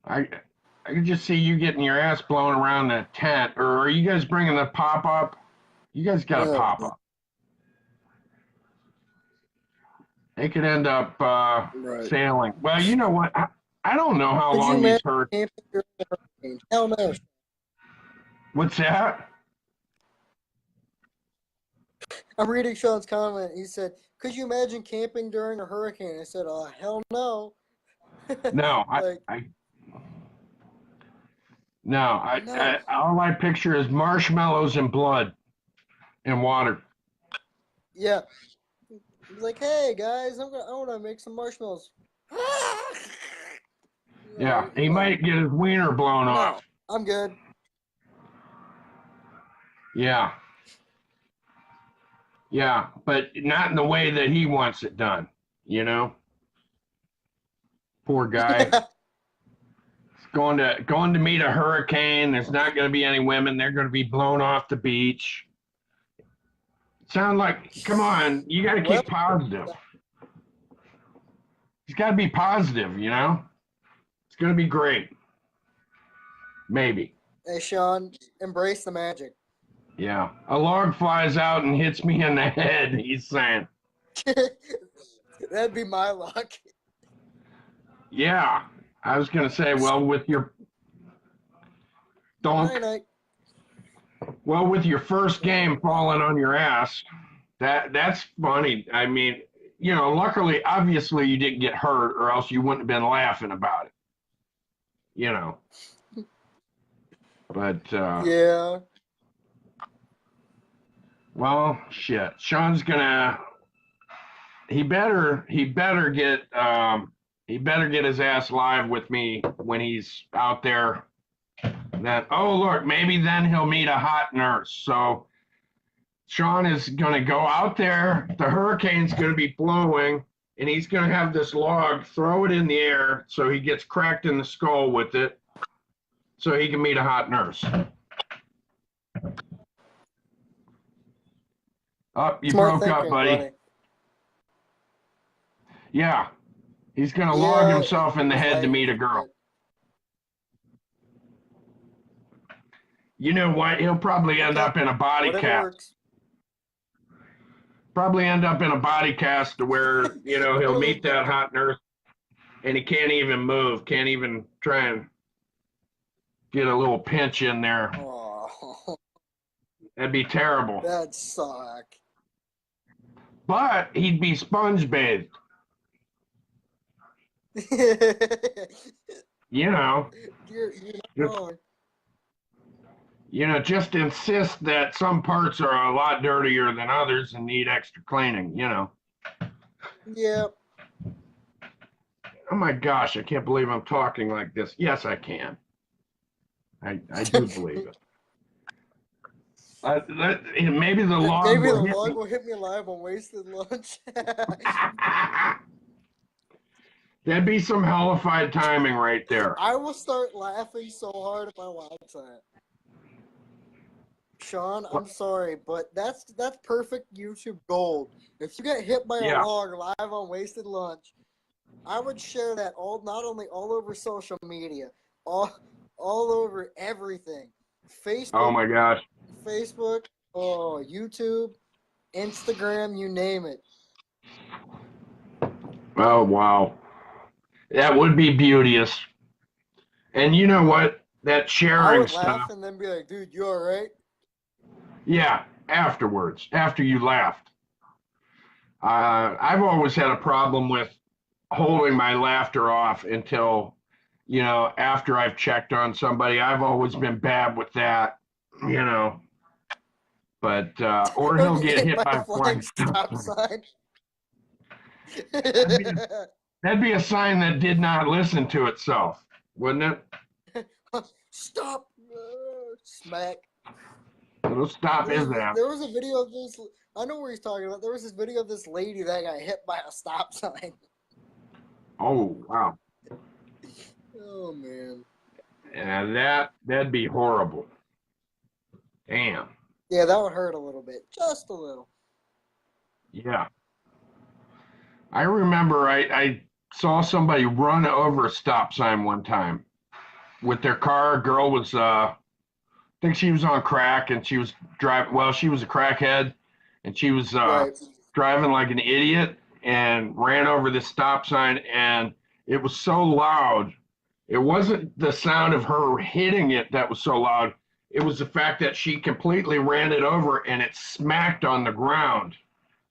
I I can just see you getting your ass blown around the tent. Or are you guys bringing the pop up? You guys got a No, pop up. They could end up right. sailing. Well, you know what? I don't know how Could you long these imagine hurt. camping during a hurricane? Hell no. What's that? I'm reading Sean's comment. He said, "Could you imagine camping during a hurricane?" I said, "Oh hell no." No, Like I no, no. all I picture is marshmallows and blood and water. Yeah. He's like, "Hey guys, I want to make some marshmallows." Yeah, he might get his wiener blown No, off. I'm good. Yeah, yeah, but not in the way that he wants it done. You know, poor guy. Yeah. He's going to meet a hurricane. There's not going to be any women. They're going to be blown off the beach. Sound like, come on, you got to Well, keep positive. He's got to be positive. It's going to be great. Maybe. hey Sean, embrace the magic. Yeah. A log flies out and hits me in the head, he's saying. That'd be my luck. Yeah. I was going to say, well, with your donk, Night. well, with your first game falling on your ass, that's funny. I mean, you know, luckily, obviously, you didn't get hurt, or else you wouldn't have been laughing about it. You know. But Yeah. well, shit. Sean's gonna. He better get his ass live with me when he's out there. That, oh look, maybe then he'll meet a hot nurse. So Sean is gonna go out there. The hurricane's gonna be blowing, and he's gonna have this log, throw it in the air so he gets cracked in the skull with it, so he can meet a hot nurse. Oh, you Smart broke up, thinking, buddy. Yeah, he's gonna log Yeah, himself in the was head to meet a lagging girl. bit. You know what? He'll probably end Okay. up in a body Whatever cast. works. Probably end up in a body cast to where, you know, he'll meet that hot nurse and he can't even move, can't even try and get a little pinch in there. Oh, That'd be terrible. that'd suck. But he'd be sponge bathed. You know, you're not wrong. you know, just insist that some parts are a lot dirtier than others and need extra cleaning, you know. Yep. Oh my gosh, I can't believe I'm talking like this. Yes, I can. I do believe it. Maybe the log Maybe the will hit log me. will hit me live on wasted lunch. That'd be some hellified timing right there. I will start laughing so hard if I watch that. Sean, I'm sorry, but that's perfect YouTube gold. If you get hit by Yeah. a log live on wasted lunch, I would share that not only all over social media, all over everything. Oh my gosh. Facebook, oh, YouTube, Instagram, you name it. Oh wow. That would be beauteous. And you know what? That I sharing would stuff. laugh and then be like, dude, you alright? Yeah, afterwards, after you laughed. I've always had a problem with holding my laughter off until, you know, after I've checked on somebody. I've always been bad with that, you know. But or he'll get hit by a flying stop sign. That'd be a sign that did not listen to itself, wouldn't it? Stop! Smack. Little stop is that. There was a video of this. I know what he's talking about. There was this video of this lady that got hit by a stop sign. Oh wow. Oh man. And that'd be horrible. Damn. Yeah, that would hurt a little bit, just a little. Yeah. I remember I saw somebody run over a stop sign one time with their car. A girl was, I think she was on crack and she was driving, well, she was a crackhead and she was Right. driving like an idiot and ran over the stop sign, and it was so loud. It wasn't the sound of her hitting it that was so loud. It was the fact that she completely ran it over and it smacked on the ground.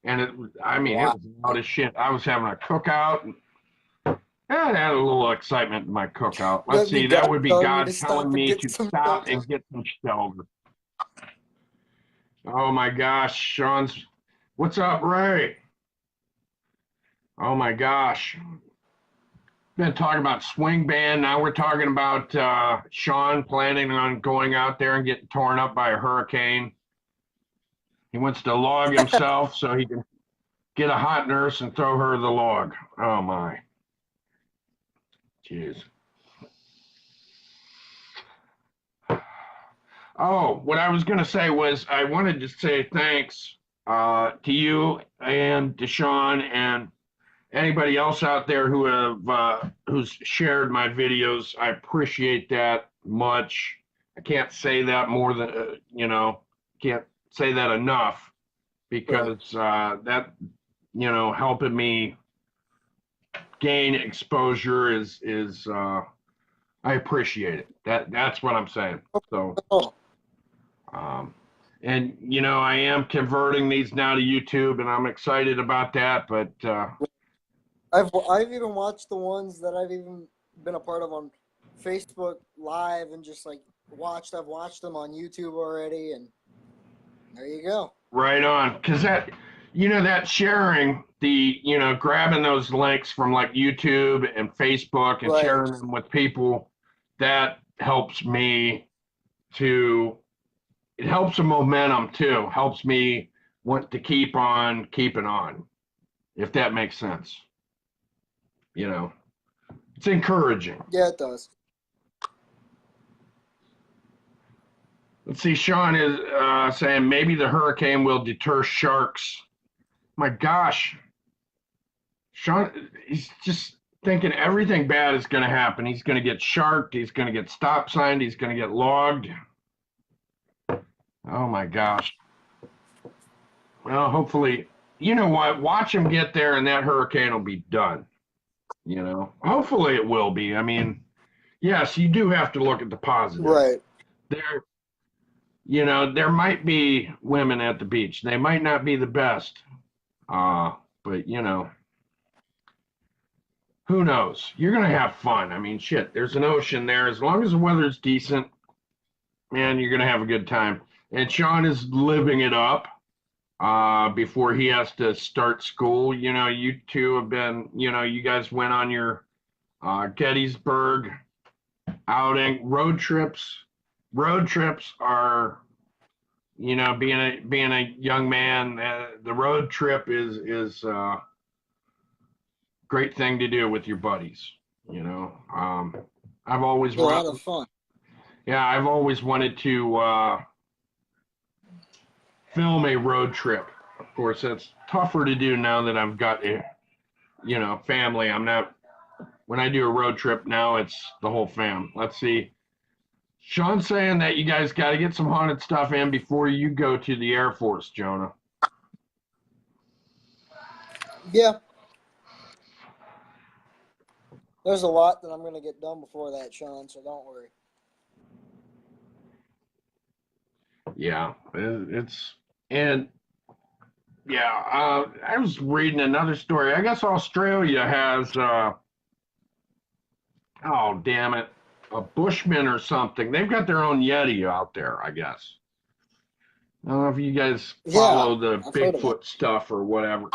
And it was, I mean, Wow. it was loud as shit. I was having a cookout. And I had a little excitement in my cookout. Let's see, that would be God telling me to stop and get some shelter. Oh my gosh, Sean's, what's up, Ray? Oh my gosh. Been talking about swing band. Now we're talking about Sean planning on going out there and getting torn up by a hurricane. He wants to log himself so he can get a hot nurse and throw her the log. Oh my. Jeez. Oh, what I was going to say was I wanted to say thanks to you and to Sean and anybody else out there who have who's shared my videos. I appreciate that much. I can't say that more than you know. can't say that enough because that, helping me gain exposure is I appreciate it. That's what I'm saying. So, Oh, um, and I am converting these now to YouTube, and I'm excited about that. But I've even watched the ones that I've even been a part of on Facebook Live and just like I've watched them on YouTube already, and there you go. right on, because that sharing grabbing those links from like YouTube and Facebook and Right. sharing them with people, that helps me to it helps the momentum too. Helps me want to keep on keeping on, if that makes sense. It's encouraging. Yeah, it does. Let's see. Sean is saying maybe the hurricane will deter sharks. My gosh, Sean, he's just thinking everything bad is going to happen. He's going to get sharked. He's going to get stop signed. He's going to get logged. Oh my gosh. Well, hopefully, you know what? Watch him get there, and that hurricane will be done. Hopefully it will be. I mean, yes, you do have to look at the positive. Right. There, there might be women at the beach. They might not be the best, but who knows? You're gonna have fun. I mean, shit. There's an ocean there. As long as the weather's decent, man, you're gonna have a good time. And Sean is living it up. Before he has to start school. You two have been. You guys went on your Gettysburg outing, road trips. Road trips are, being a young man, the road trip is a great thing to do with your buddies. I've always A lot of fun. Yeah, I've always wanted to film a road trip. Of course, that's tougher to do now that I've got a family. I'm not when I do a road trip now, it's the whole fam. Let's see. Sean's saying that you guys got to get some haunted stuff in before you go to the Air Force, Jonah. Yeah. There's a lot that I'm going to get done before that, Sean, so don't worry. Yeah, I was reading another story. I guess Australia has, oh, damn it, a Bushman or something. They've got their own Yeti out there, I guess. I don't know if you guys follow the Bigfoot stuff or whatever.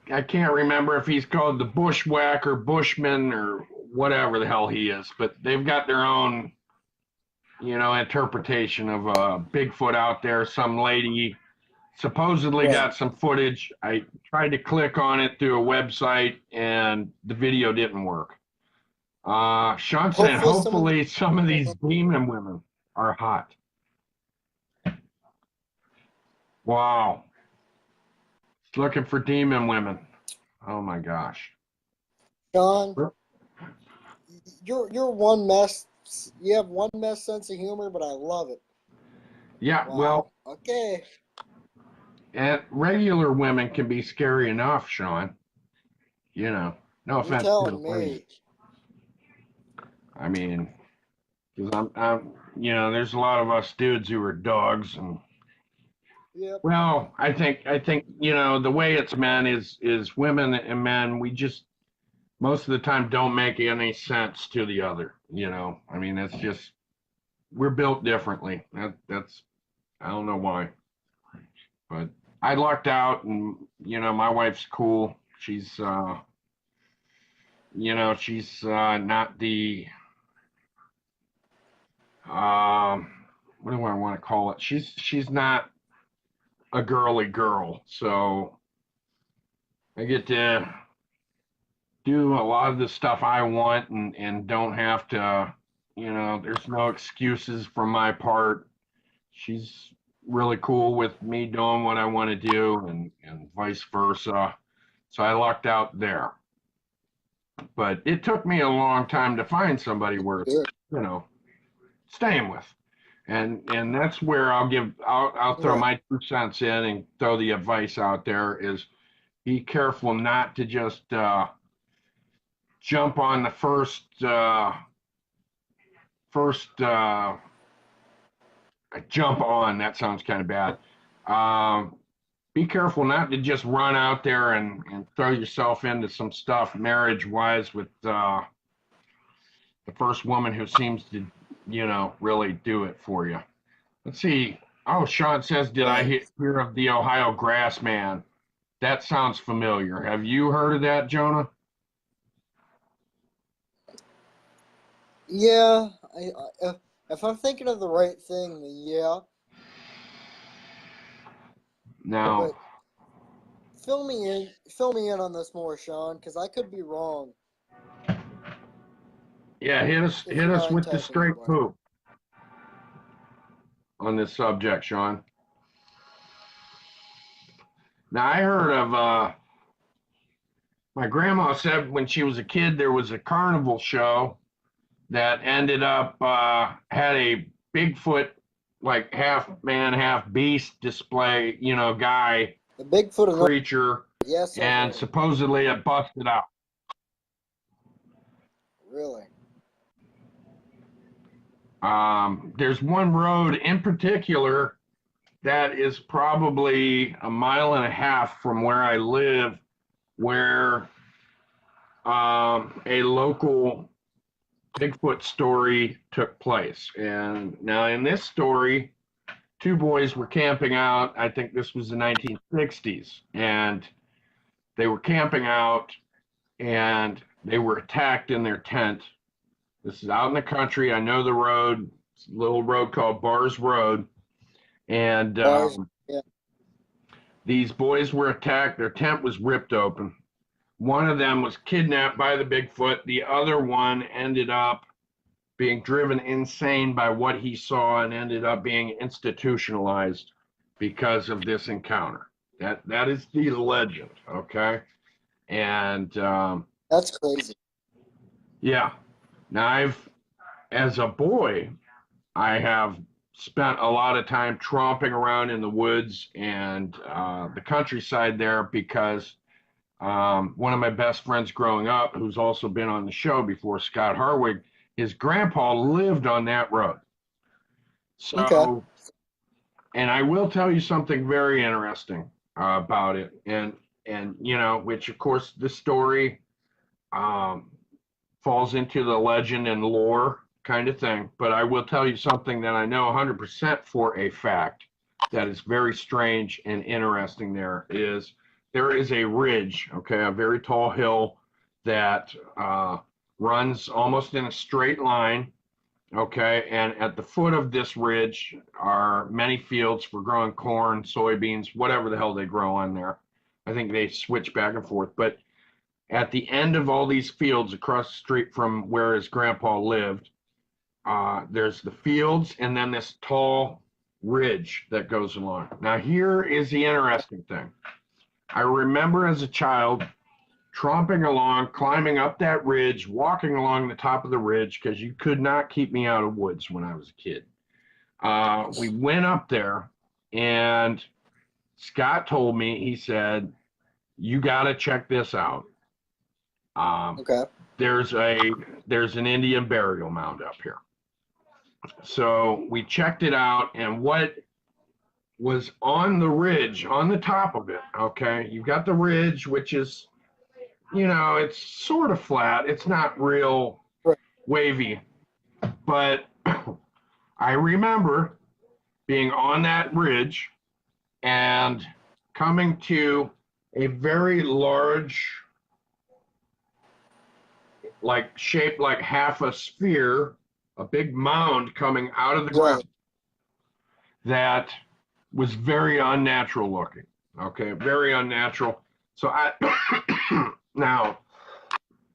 I can't remember if he's called the Bushwhacker, Bushman, or whatever the hell he is, but they've got their own, interpretation of Bigfoot out there. Some lady supposedly got some footage. I tried to click on it through a website, and the video didn't work. Sean said, hopefully some of these demon women are hot. Wow. Looking for demon women. Oh my gosh. Sean, you're one mess. You have one mess sense of humor, but I love it. Yeah, wow. Well. Okay. And regular women can be scary enough, Sean. No offense to the lady. I mean, because I'm, there's a lot of us dudes who are dogs, and yep. Well, I think the way it's meant is women and men. We just most of the time don't make any sense to the other. I mean, it's just we're built differently. That's I don't know why, but I lucked out, and my wife's cool. She's she's not the what do I want to call it? She's not a girly girl, so I get to do a lot of the stuff I want and don't have to, there's no excuses from my part. She's really cool with me doing what I want to do and vice versa. So I lucked out there. But it took me a long time to find somebody worth, staying with. And that's where I'll throw Right. my 2 cents in and throw the advice out there is be careful not to just jump on the first jump on. That sounds kind of bad. Um, be careful not to just run out there and throw yourself into some stuff marriage wise with the first woman who seems to, really do it for you. Let's see. Oh, Sean says, did I Right. hear of the Ohio Grass Man? That sounds familiar. Have you heard of that, Jonah? Yeah. If I'm thinking of the right thing, then yeah. No. But fill me in on this more, Sean, because I could be wrong. Yeah, hit us If hit you us mind with the telling me straight about it. poop on this subject, Sean. Now I heard of my grandma said when she was a kid there was a carnival show that ended up had a Bigfoot like half man half beast display, guy The Bigfoot of North. creature, Yes, I've and heard of it. supposedly it busted out. Really? There's one road in particular that is probably a mile and a half from where I live, where a local Bigfoot story took place. And now, in this story, two boys were camping out. I think this was the 1960s, and they were camping out and they were attacked in their tent. This is out in the country. I know the road, it's a little road called Bars Road. And Bars. Yeah. these boys were attacked. Their tent was ripped open. One of them was kidnapped by the Bigfoot. The other one ended up being driven insane by what he saw and ended up being institutionalized because of this encounter. That is the legend, okay? And That's crazy. yeah, now as a boy, I have spent a lot of time tromping around in the woods and the countryside there because one of my best friends growing up, who's also been on the show before, Scott Harwig, his grandpa lived on that road. Okay. So, and I will tell you something very interesting about it, and which of course the story um, falls into the legend and lore kind of thing. But I will tell you something that I know 100% for a fact that is very strange and interesting. There is a ridge, okay, a very tall hill that runs almost in a straight line. Okay, and at the foot of this ridge are many fields for growing corn, soybeans, whatever the hell they grow on there. I think they switch back and forth. But at the end of all these fields across the street from where his grandpa lived, there's the fields and then this tall ridge that goes along. Now, here is the interesting thing. I remember as a child tromping along, climbing up that ridge, walking along the top of the ridge because you could not keep me out of woods when I was a kid. We went up there, and Scott told me, he said, "You got to check this out. Um, Okay. there's an Indian burial mound up here." So we checked it out, and what was on the ridge, on the top of it, okay, you've got the ridge, which is, it's sort of flat. It's not real Right. wavy, but I remember being on that ridge and coming to a very large, like shaped like half a sphere, a big mound coming out of the ground Right. that was very unnatural looking. Okay, very unnatural. So I now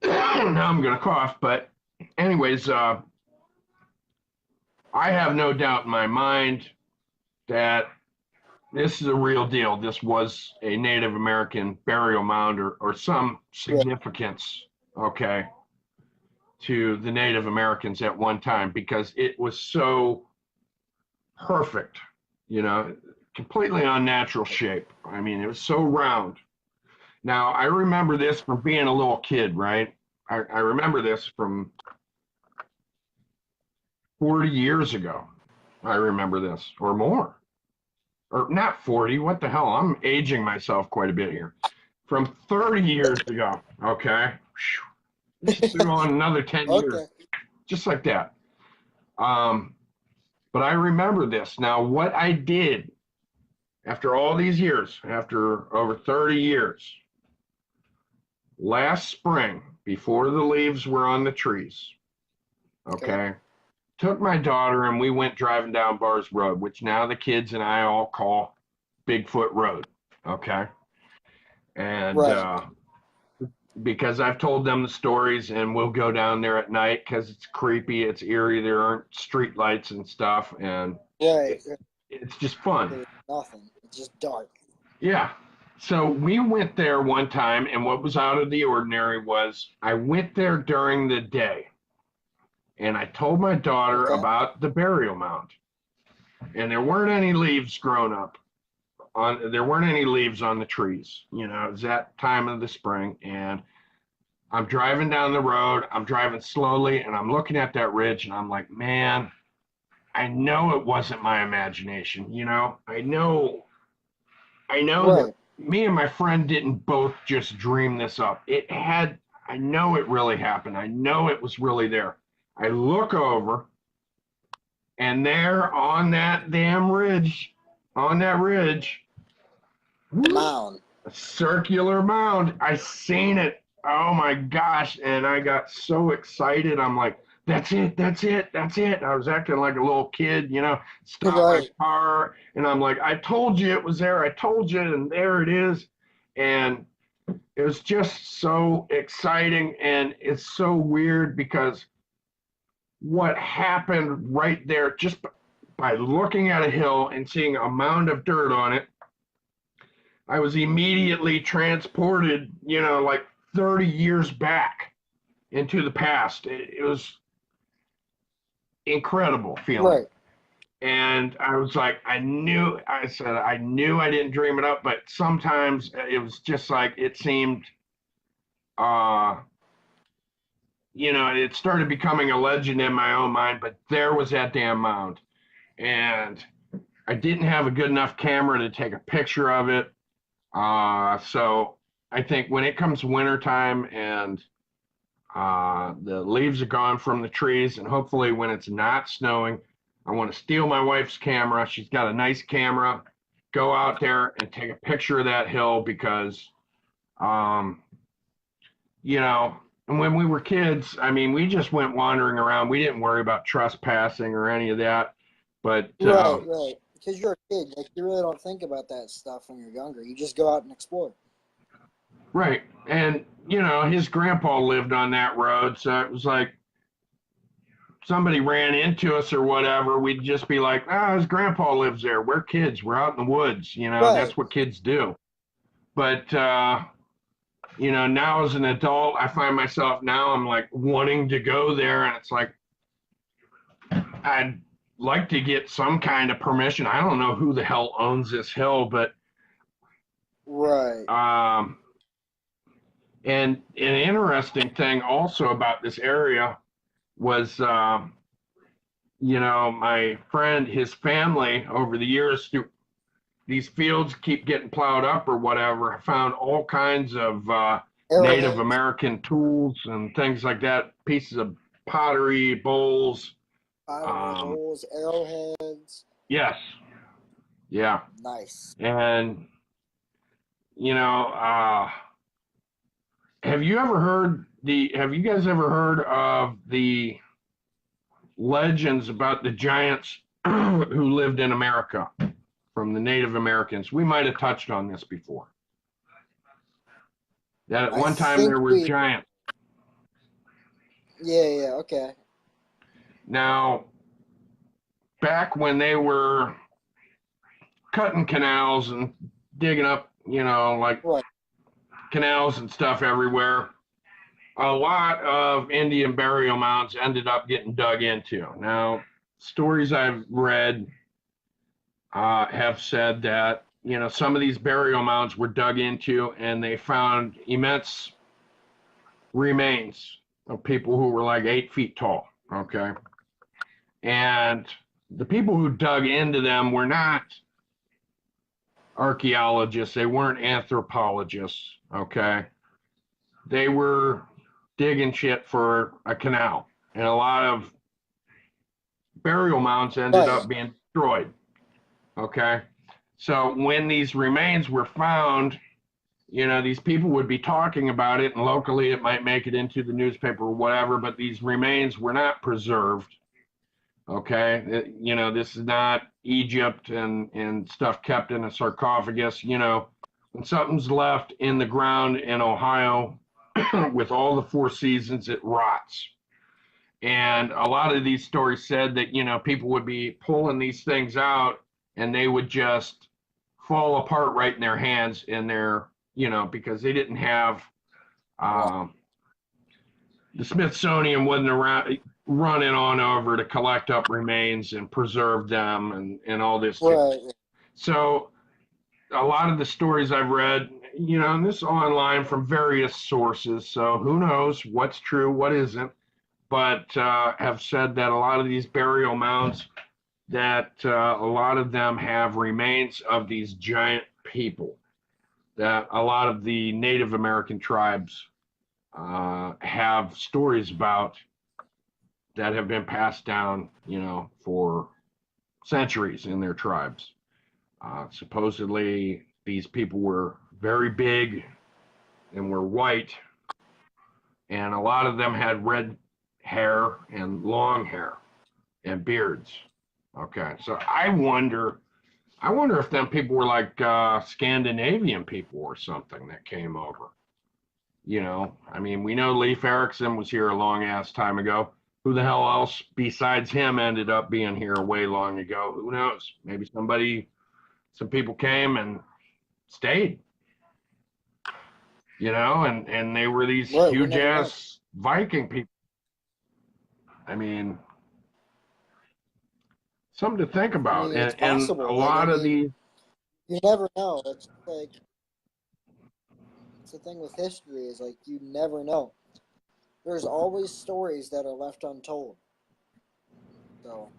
now I'm gonna cough, but anyways, I have no doubt in my mind that this is a real deal. This was a Native American burial mound or some Right. significance, okay, to the Native Americans at one time because it was so perfect, you know, completely unnatural shape. I mean, it was so round. Now, I remember this from being a little kid, right? I remember this from 40 years ago. I remember this, or more. Or not 40, what the hell? I'm aging myself quite a bit here. From 30 years ago, okay? Just threw on another 10 years, Okay. just like that. Um, but I remember this. Now, what I did after all these years, after over 30 years, last spring, before the leaves were on the trees, Okay. okay, took my daughter and we went driving down Bars Road, which now the kids and I all call Bigfoot Road, okay? And Right. because I've told them the stories and we'll go down there at night because it's creepy, it's eerie, there aren't street lights and stuff, and Right. it, it's just fun. There's nothing. It's just dark. Yeah. So we went there one time, and what was out of the ordinary was I went there during the day and I told my daughter Okay. about the burial mound. And there weren't any leaves grown up there weren't any leaves on the trees. You know, it was that time of the spring, and I'm driving down the road, I'm driving slowly, and I'm looking at that ridge, and I'm like, man, I know it wasn't my imagination, you know? I know that Right. me and my friend didn't both just dream this up. I know it really happened. I know it was really there. I look over, and there on that damn ridge, on that ridge, The mound. a circular mound. I seen it. Oh my gosh. And I got so excited. I'm like, that's it, that's it, that's it. I was acting like a little kid, you know, stopped my Right. car and I'm like, I told you it was there. I told you, and there it is. And it was just so exciting. And it's so weird because what happened right there, just by looking at a hill and seeing a mound of dirt on it, I was immediately transported, you know, like 30 years back into the past. It was incredible feeling. Right. And I was like, I knew I didn't dream it up, but sometimes it was just like, it seemed, uh, you know, it started becoming a legend in my own mind, but there was that damn mound. And I didn't have a good enough camera to take a picture of it. So I think when it comes wintertime and the leaves are gone from the trees, and hopefully when it's not snowing, I want to steal my wife's camera. She's got a nice camera. Go out there and take a picture of that hill because, um, you know, and when we were kids, I mean, we just went wandering around. We didn't worry about trespassing or any of that. But Right. Right. Because you're a kid, like you really don't think about that stuff when you're younger. You just go out and explore. right, and you know, his grandpa lived on that road, so it was like somebody ran into us or whatever, we'd just be like, "Ah, his grandpa lives there. We're kids. We're out in the woods. You know, Right. that's what kids do." But you know, now as an adult, I find myself now I'm like wanting to go there, and it's like I'd like to get some kind of permission. I don't know who the hell owns this hill, but Right. um, and an interesting thing also about this area was, you know, my friend, his family over the years, these fields keep getting plowed up or whatever. I found all kinds of Native Arrowheads, American tools and things like that, pieces of pottery, bowls. pottery Um, bowls, arrowheads. yes, yeah. Nice. And, you know, have you guys ever heard of the legends about the giants who lived in America from the Native Americans? We might have touched on this before. That at I one time think there were we. giants. Yeah. Yeah. Okay. Now, back when they were cutting canals and digging up, you know, like Right. canals and stuff everywhere, a lot of Indian burial mounds ended up getting dug into. Now, stories I've read, have said that, some of these burial mounds were dug into and they found immense remains of people who were like 8 feet tall. Okay. And the people who dug into them were not archaeologists, they weren't anthropologists. Okay. They were digging shit for a canal. And a lot of burial mounds ended Right. up being destroyed. Okay. So when these remains were found, these people would be talking about it, and locally it might make it into the newspaper or whatever, but these remains were not preserved. Okay. This is not Egypt and stuff kept in a sarcophagus. When something's left in the ground in Ohio with all the four seasons, it rots. And a lot of these stories said that, people would be pulling these things out and they would just fall apart right in their hands and because they didn't have, um, the Smithsonian wasn't around running on over to collect up remains and preserve them and all this. Right. So a lot of the stories I've read, and this online from various sources, so who knows what's true, what isn't, but have said that a lot of these burial mounds, that a lot of them have remains of these giant people that a lot of the Native American tribes have stories about that have been passed down, for centuries in their tribes. Supposedly, these people were very big and were white, and a lot of them had red hair and long hair and beards. Okay, so I wonder if them people were like Scandinavian people or something that came over. I mean, we know Leif Erikson was here a long ass time ago. Who the hell else besides him ended up being here way long ago? Who knows? Maybe some people came and stayed, and they were these Right. We huge never know. ass Viking people. I mean, something to think I about. mean, it's And a possible. Like, I lot of mean, these, you never know. It's like it's the thing with history is like you never know. There's always stories that are left untold. So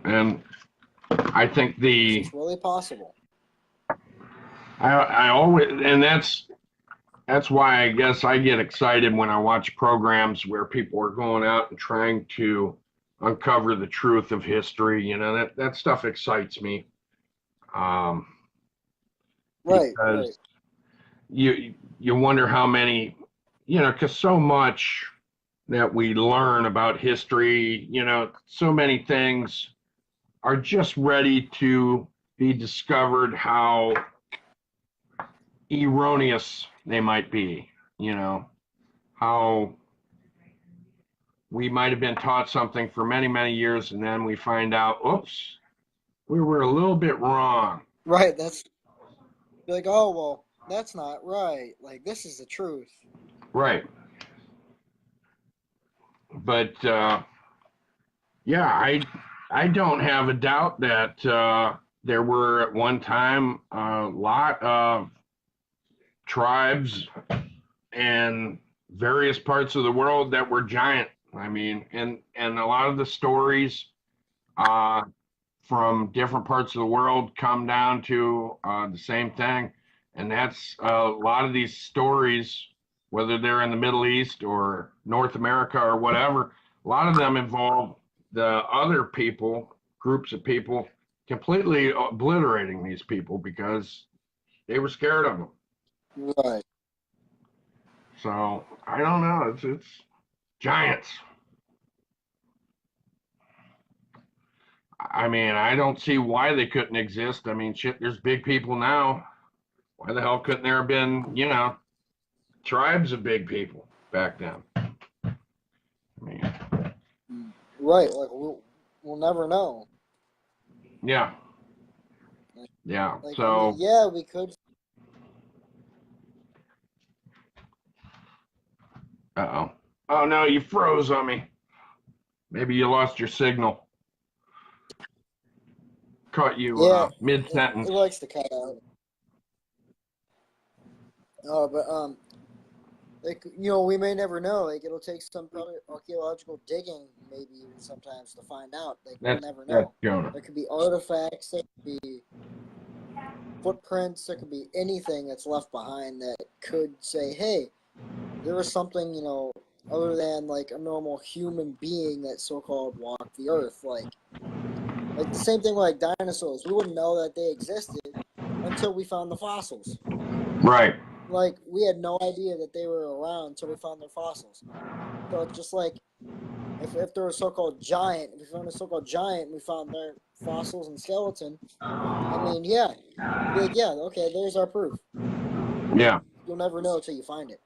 and I think it's really possible. I always, and that's why I guess I get excited when I watch programs where people are going out and trying to uncover the truth of history. That stuff excites me. Um, Right. Right. because you wonder how many, because so much that we learn about history, so many things are just ready to be discovered how erroneous they might be, how we might have been taught something for many, many years, and then we find out, oops, we were a little bit wrong. Right. That's like, oh well, that's not right. Like this is the truth. Right. But yeah, I don't have a doubt that there were at one time a lot of tribes in various parts of the world that were giant. I mean, and a lot of the stories uh, from different parts of the world come down to the same thing, and that's a lot of these stories, whether they're in the Middle East or North America or whatever, a lot of them involve the other people, groups of people, completely obliterating these people because they were scared of them. Right. So I don't know. It's giants. I mean, I don't see why they couldn't exist. I mean, shit, there's big people now. Why the hell couldn't there have been, tribes of big people back then? I mean, Right. Like we'll never know. yeah, yeah. Like I mean, So, yeah, we could. uh-oh. Oh no, you froze on me. Maybe you lost your signal. caught you Yeah, mid-sentence. it likes to cut out. Oh, but like we may never know. Like it'll take some probably archaeological digging, maybe even sometimes to find out. Like we'll never That's know. Jonah. There could be artifacts. There could be footprints. There could be anything that's left behind that could say, "Hey, there was something other than like a normal human being that so-called walked the earth." Like the same thing with like dinosaurs. We wouldn't know that they existed until we found the fossils. Right. Like we had no idea that they were around until we found their fossils. So it's just like if there was a so-called giant, if we found a so-called giant and we found their fossils and skeleton, I mean, yeah, you'd be like, yeah, okay, there's our proof. Yeah. You'll never know until you find it.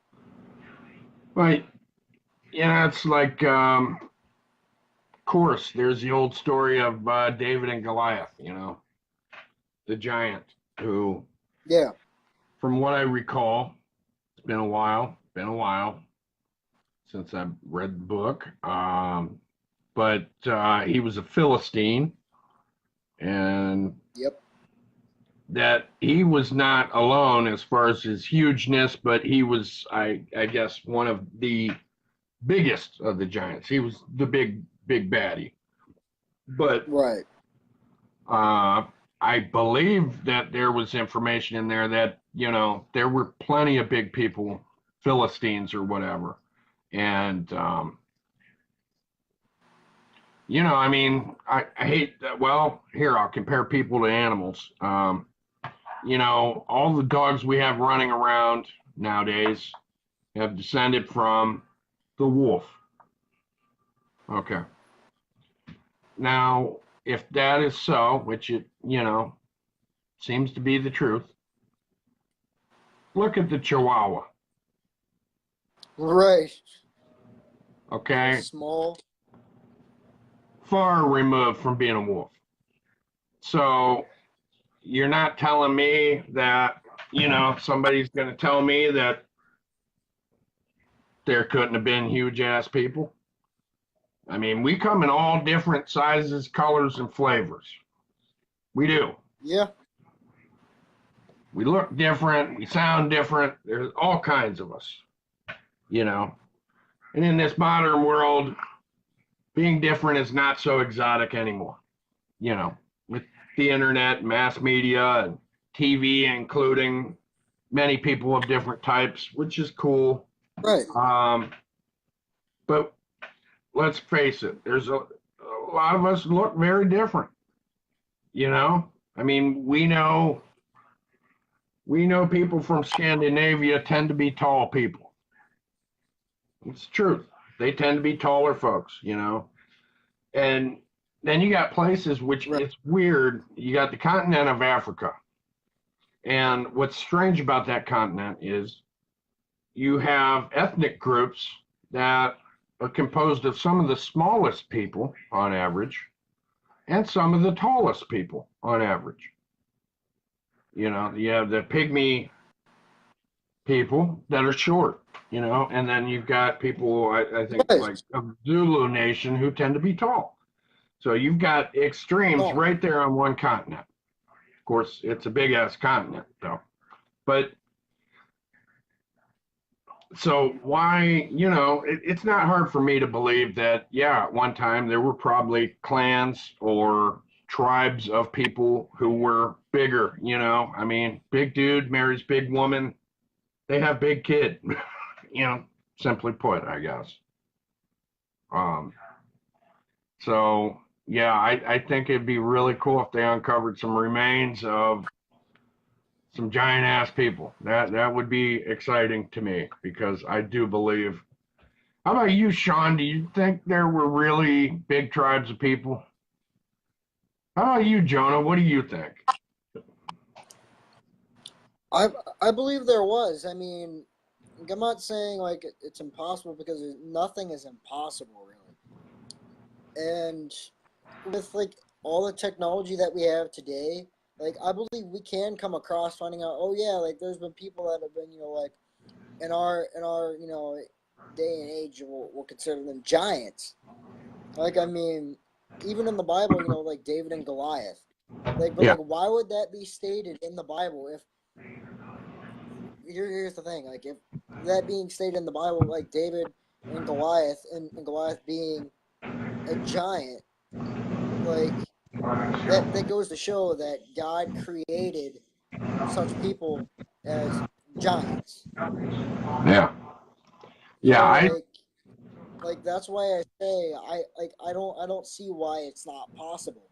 Right. Yeah, it's like, of course, there's the old story of David and Goliath, the giant who, Yeah. from what I recall, it's been a while since I've read the book. But he was a Philistine, and Yep. that he was not alone as far as his hugeness, but he was, I guess, one of the biggest of the giants. He was the big baddie. But Right. I believe that there was information in there that there were plenty of big people, Philistines or whatever, and I mean, I hate that. Well, here I'll compare people to animals. All the dogs we have running around nowadays have descended from the wolf. Okay. Now, if that is so, which it, seems to be the truth, look at the Chihuahua. Right. Okay. Small. Far removed from being a wolf. So you're not telling me that, somebody's going to tell me that there couldn't have been huge ass people. I mean, we come in all different sizes, colors, and flavors. We do. Yeah. We look different. We sound different. There's all kinds of us, And in this modern world, being different is not so exotic anymore, with the internet, mass media, and TV, including many people of different types, which is cool. Right. But let's face it, there's a lot of us look very different. I mean, we know people from Scandinavia tend to be tall people. It's the truth. They tend to be taller folks, And then you got places which Right. it's weird. You got the continent of Africa. And what's strange about that continent is you have ethnic groups that are composed of some of the smallest people on average and some of the tallest people on average. You have the pygmy people that are short, and then you've got people, I think, Right. like of Zulu Nation who tend to be tall. So you've got extremes Oh. right there on one continent. Of course, it's a big ass continent, though. But so why, it's not hard for me to believe that, yeah, at one time there were probably clans or tribes of people who were bigger, I mean, big dude marries big woman, they have big kid, simply put, I guess. So yeah, I think it'd be really cool if they uncovered some remains of some giant ass people. That would be exciting to me because I do believe. How about you, Sean? Do you think there were really big tribes of people? How about you, Jonah? What do you think? I believe there was. I mean, I'm not saying like it's impossible because nothing is impossible really. And with like all the technology that we have today, like I believe we can come across finding out. Oh yeah, like there's been people that have been like in our day and age we'll consider them giants. Like I mean, even in the Bible, like David and Goliath. Like, but Yeah. like, why would that be stated in the Bible? If here's the thing, like, if that being stated in the Bible, like David and Goliath, and Goliath being a giant, like that goes to show that God created such people as giants. Yeah. Yeah. So I like that's why I say I don't see why it's not possible.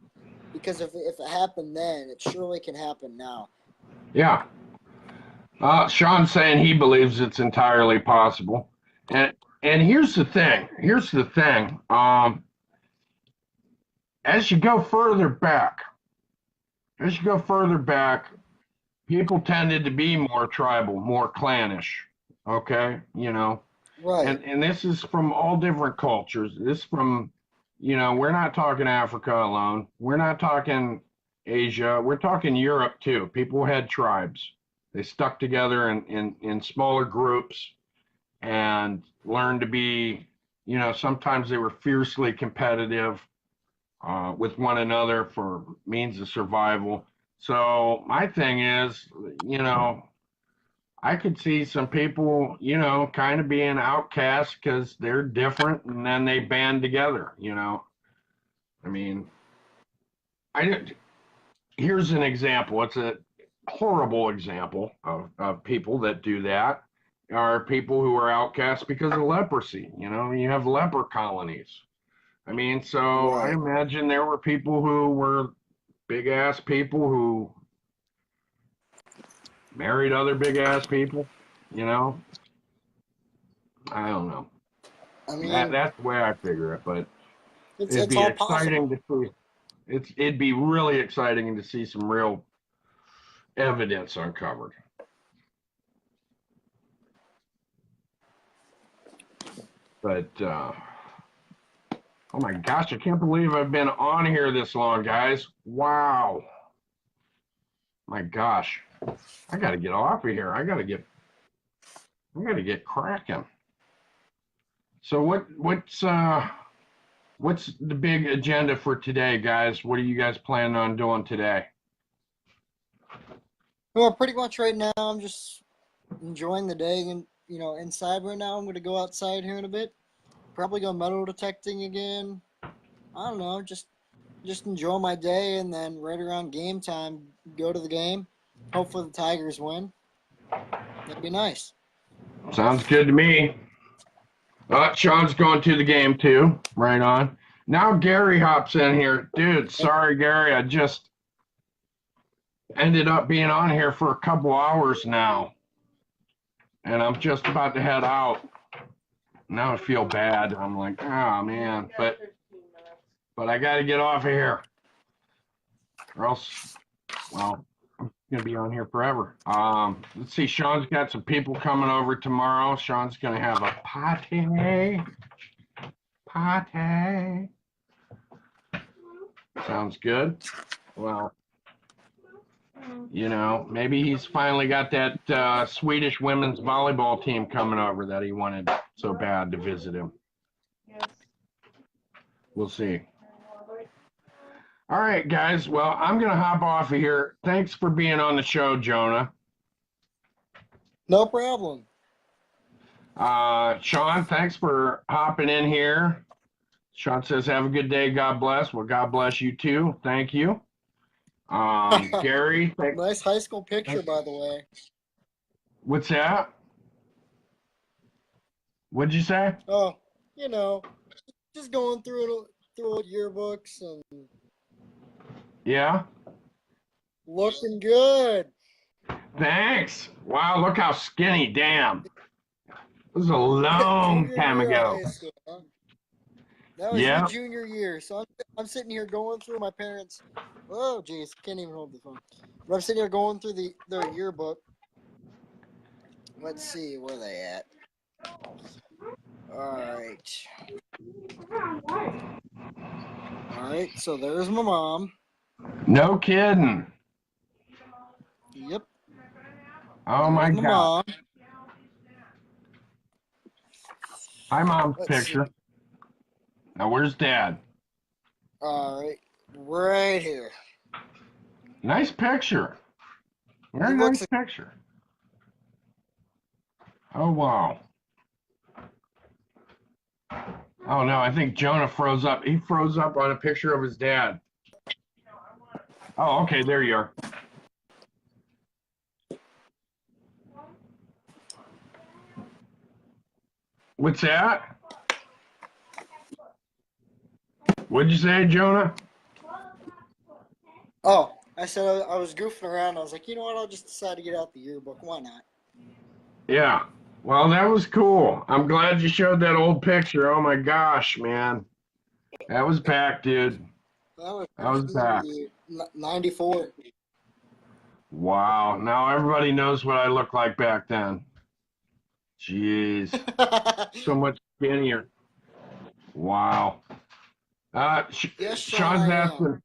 Because if it happened then, it surely can happen now. yeah. Sean's saying he believes it's entirely possible. And and here's the thing. Here's the thing. As you go further back, as you go further back, people tended to be more tribal, more clannish. Okay, Right. and this is from all different cultures. This from, we're not talking Africa alone. We're not talking Asia. We're talking Europe too. People had tribes. They stuck together in smaller groups and learned to be, sometimes they were fiercely competitive with one another for means of survival. So my thing is, I could see some people, kind of being outcast because they're different, and then they band together. I mean, I didn't. Here's an example. It's a horrible example of people that do that. Are people who are outcast because of leprosy. You have leper colonies. I mean, so I Right. imagine there were people who were big ass people who married other big ass people. You know, I don't know. I mean, That's the way I figure it, but it's it'd it's be all possible. exciting to see. It'd be really exciting to see some real evidence uncovered. But oh my gosh, I can't believe I've been on here this long, guys. Wow. My gosh. I gotta get off of here. I gotta get cracking. So what's the big agenda for today, guys? What are you guys planning on doing today? Well, pretty much right now, I'm just enjoying the day and inside right now. I'm gonna go outside here in a bit. Probably go metal detecting again. I don't know, just enjoy my day, and then right around game time, go to the game. Hopefully the Tigers win. That'd be nice. Sounds good to me. Sean's going to the game too. Right on. Now Gary hops in here. Dude, sorry, Gary. I just ended up being on here for a couple hours now. And I'm just about to head out. Now I feel bad. I'm like, oh man. But I gotta get off of here. Or else, well, I'm gonna be on here forever. Let's see, Sean's got some people coming over tomorrow. Sean's gonna have a party. Party. Sounds good. Well, maybe he's finally got that Swedish women's volleyball team coming over that he wanted so bad to visit him. We'll see. All right, guys. Well, I'm going to hop off of here. Thanks for being on the show, Jonah. No problem. Sean, thanks for hopping in here. Sean says, have a good day. God bless. Well, God bless you too. Thank you. Gary, Nice high school picture, by the way. what's that? What'd you say? Oh, just going through old yearbooks and Yeah. looking good. Thanks. Wow, look how skinny. Damn. This is a long Junior time year of ago. high school. Huh? That was your Yeah. junior year. So I'm sitting here going through my parents. Oh, jeez, can't even hold the phone. But I'm sitting here going through their yearbook. Let's see where they at. All right. All right. So there's my mom. No kidding. Yep. Oh my There's my God. mom. Hi, mom's Let's see. picture. Now, where's dad? All right. Right here. Nice picture. Very He nice looks picture. Oh, wow. Oh, no, I think Jonah froze up. He froze up on a picture of his dad. Oh, okay, there you are. What's that? What'd you say, Jonah? Oh, I said I was goofing around. I was like, you know what? I'll just decide to get out the yearbook. Why not? Yeah. Well, that was cool. I'm glad you showed that old picture. Oh my gosh, man. That was packed, dude. That That was packed. was 94. Wow. Now everybody knows what I looked like back then. Jeez. So much skinnier. Wow. Yes, Sean, Sean's I am. asking,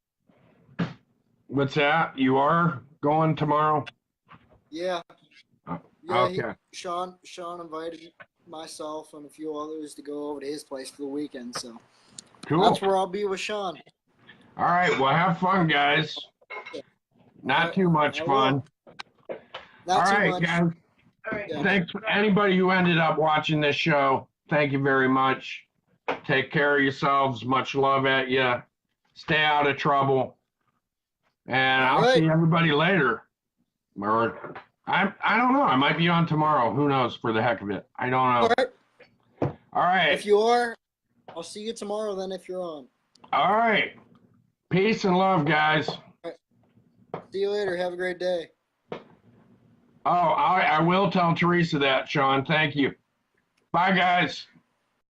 what's that? You are going tomorrow? Yeah, Uh, yeah. Okay. Sean invited myself and a few others to go over to his place for the weekend. So Cool. that's where I'll be with Sean. All right. Well, have fun, guys. Not too much I fun. will. All Not too right, much. guys. Yeah. Thanks for anybody who ended up watching this show. Thank you very much. Take care of yourselves. Much love at you. Stay out of trouble. And All I'll right. see everybody later. Or I don't know. I might be on tomorrow. Who knows for the heck of it. I don't All know. right. All right. If you are, I'll see you tomorrow then if you're on. All right. Peace and love, guys. See you later. Have a great day. Oh, I will tell Teresa that, Sean. Thank you. Bye, guys.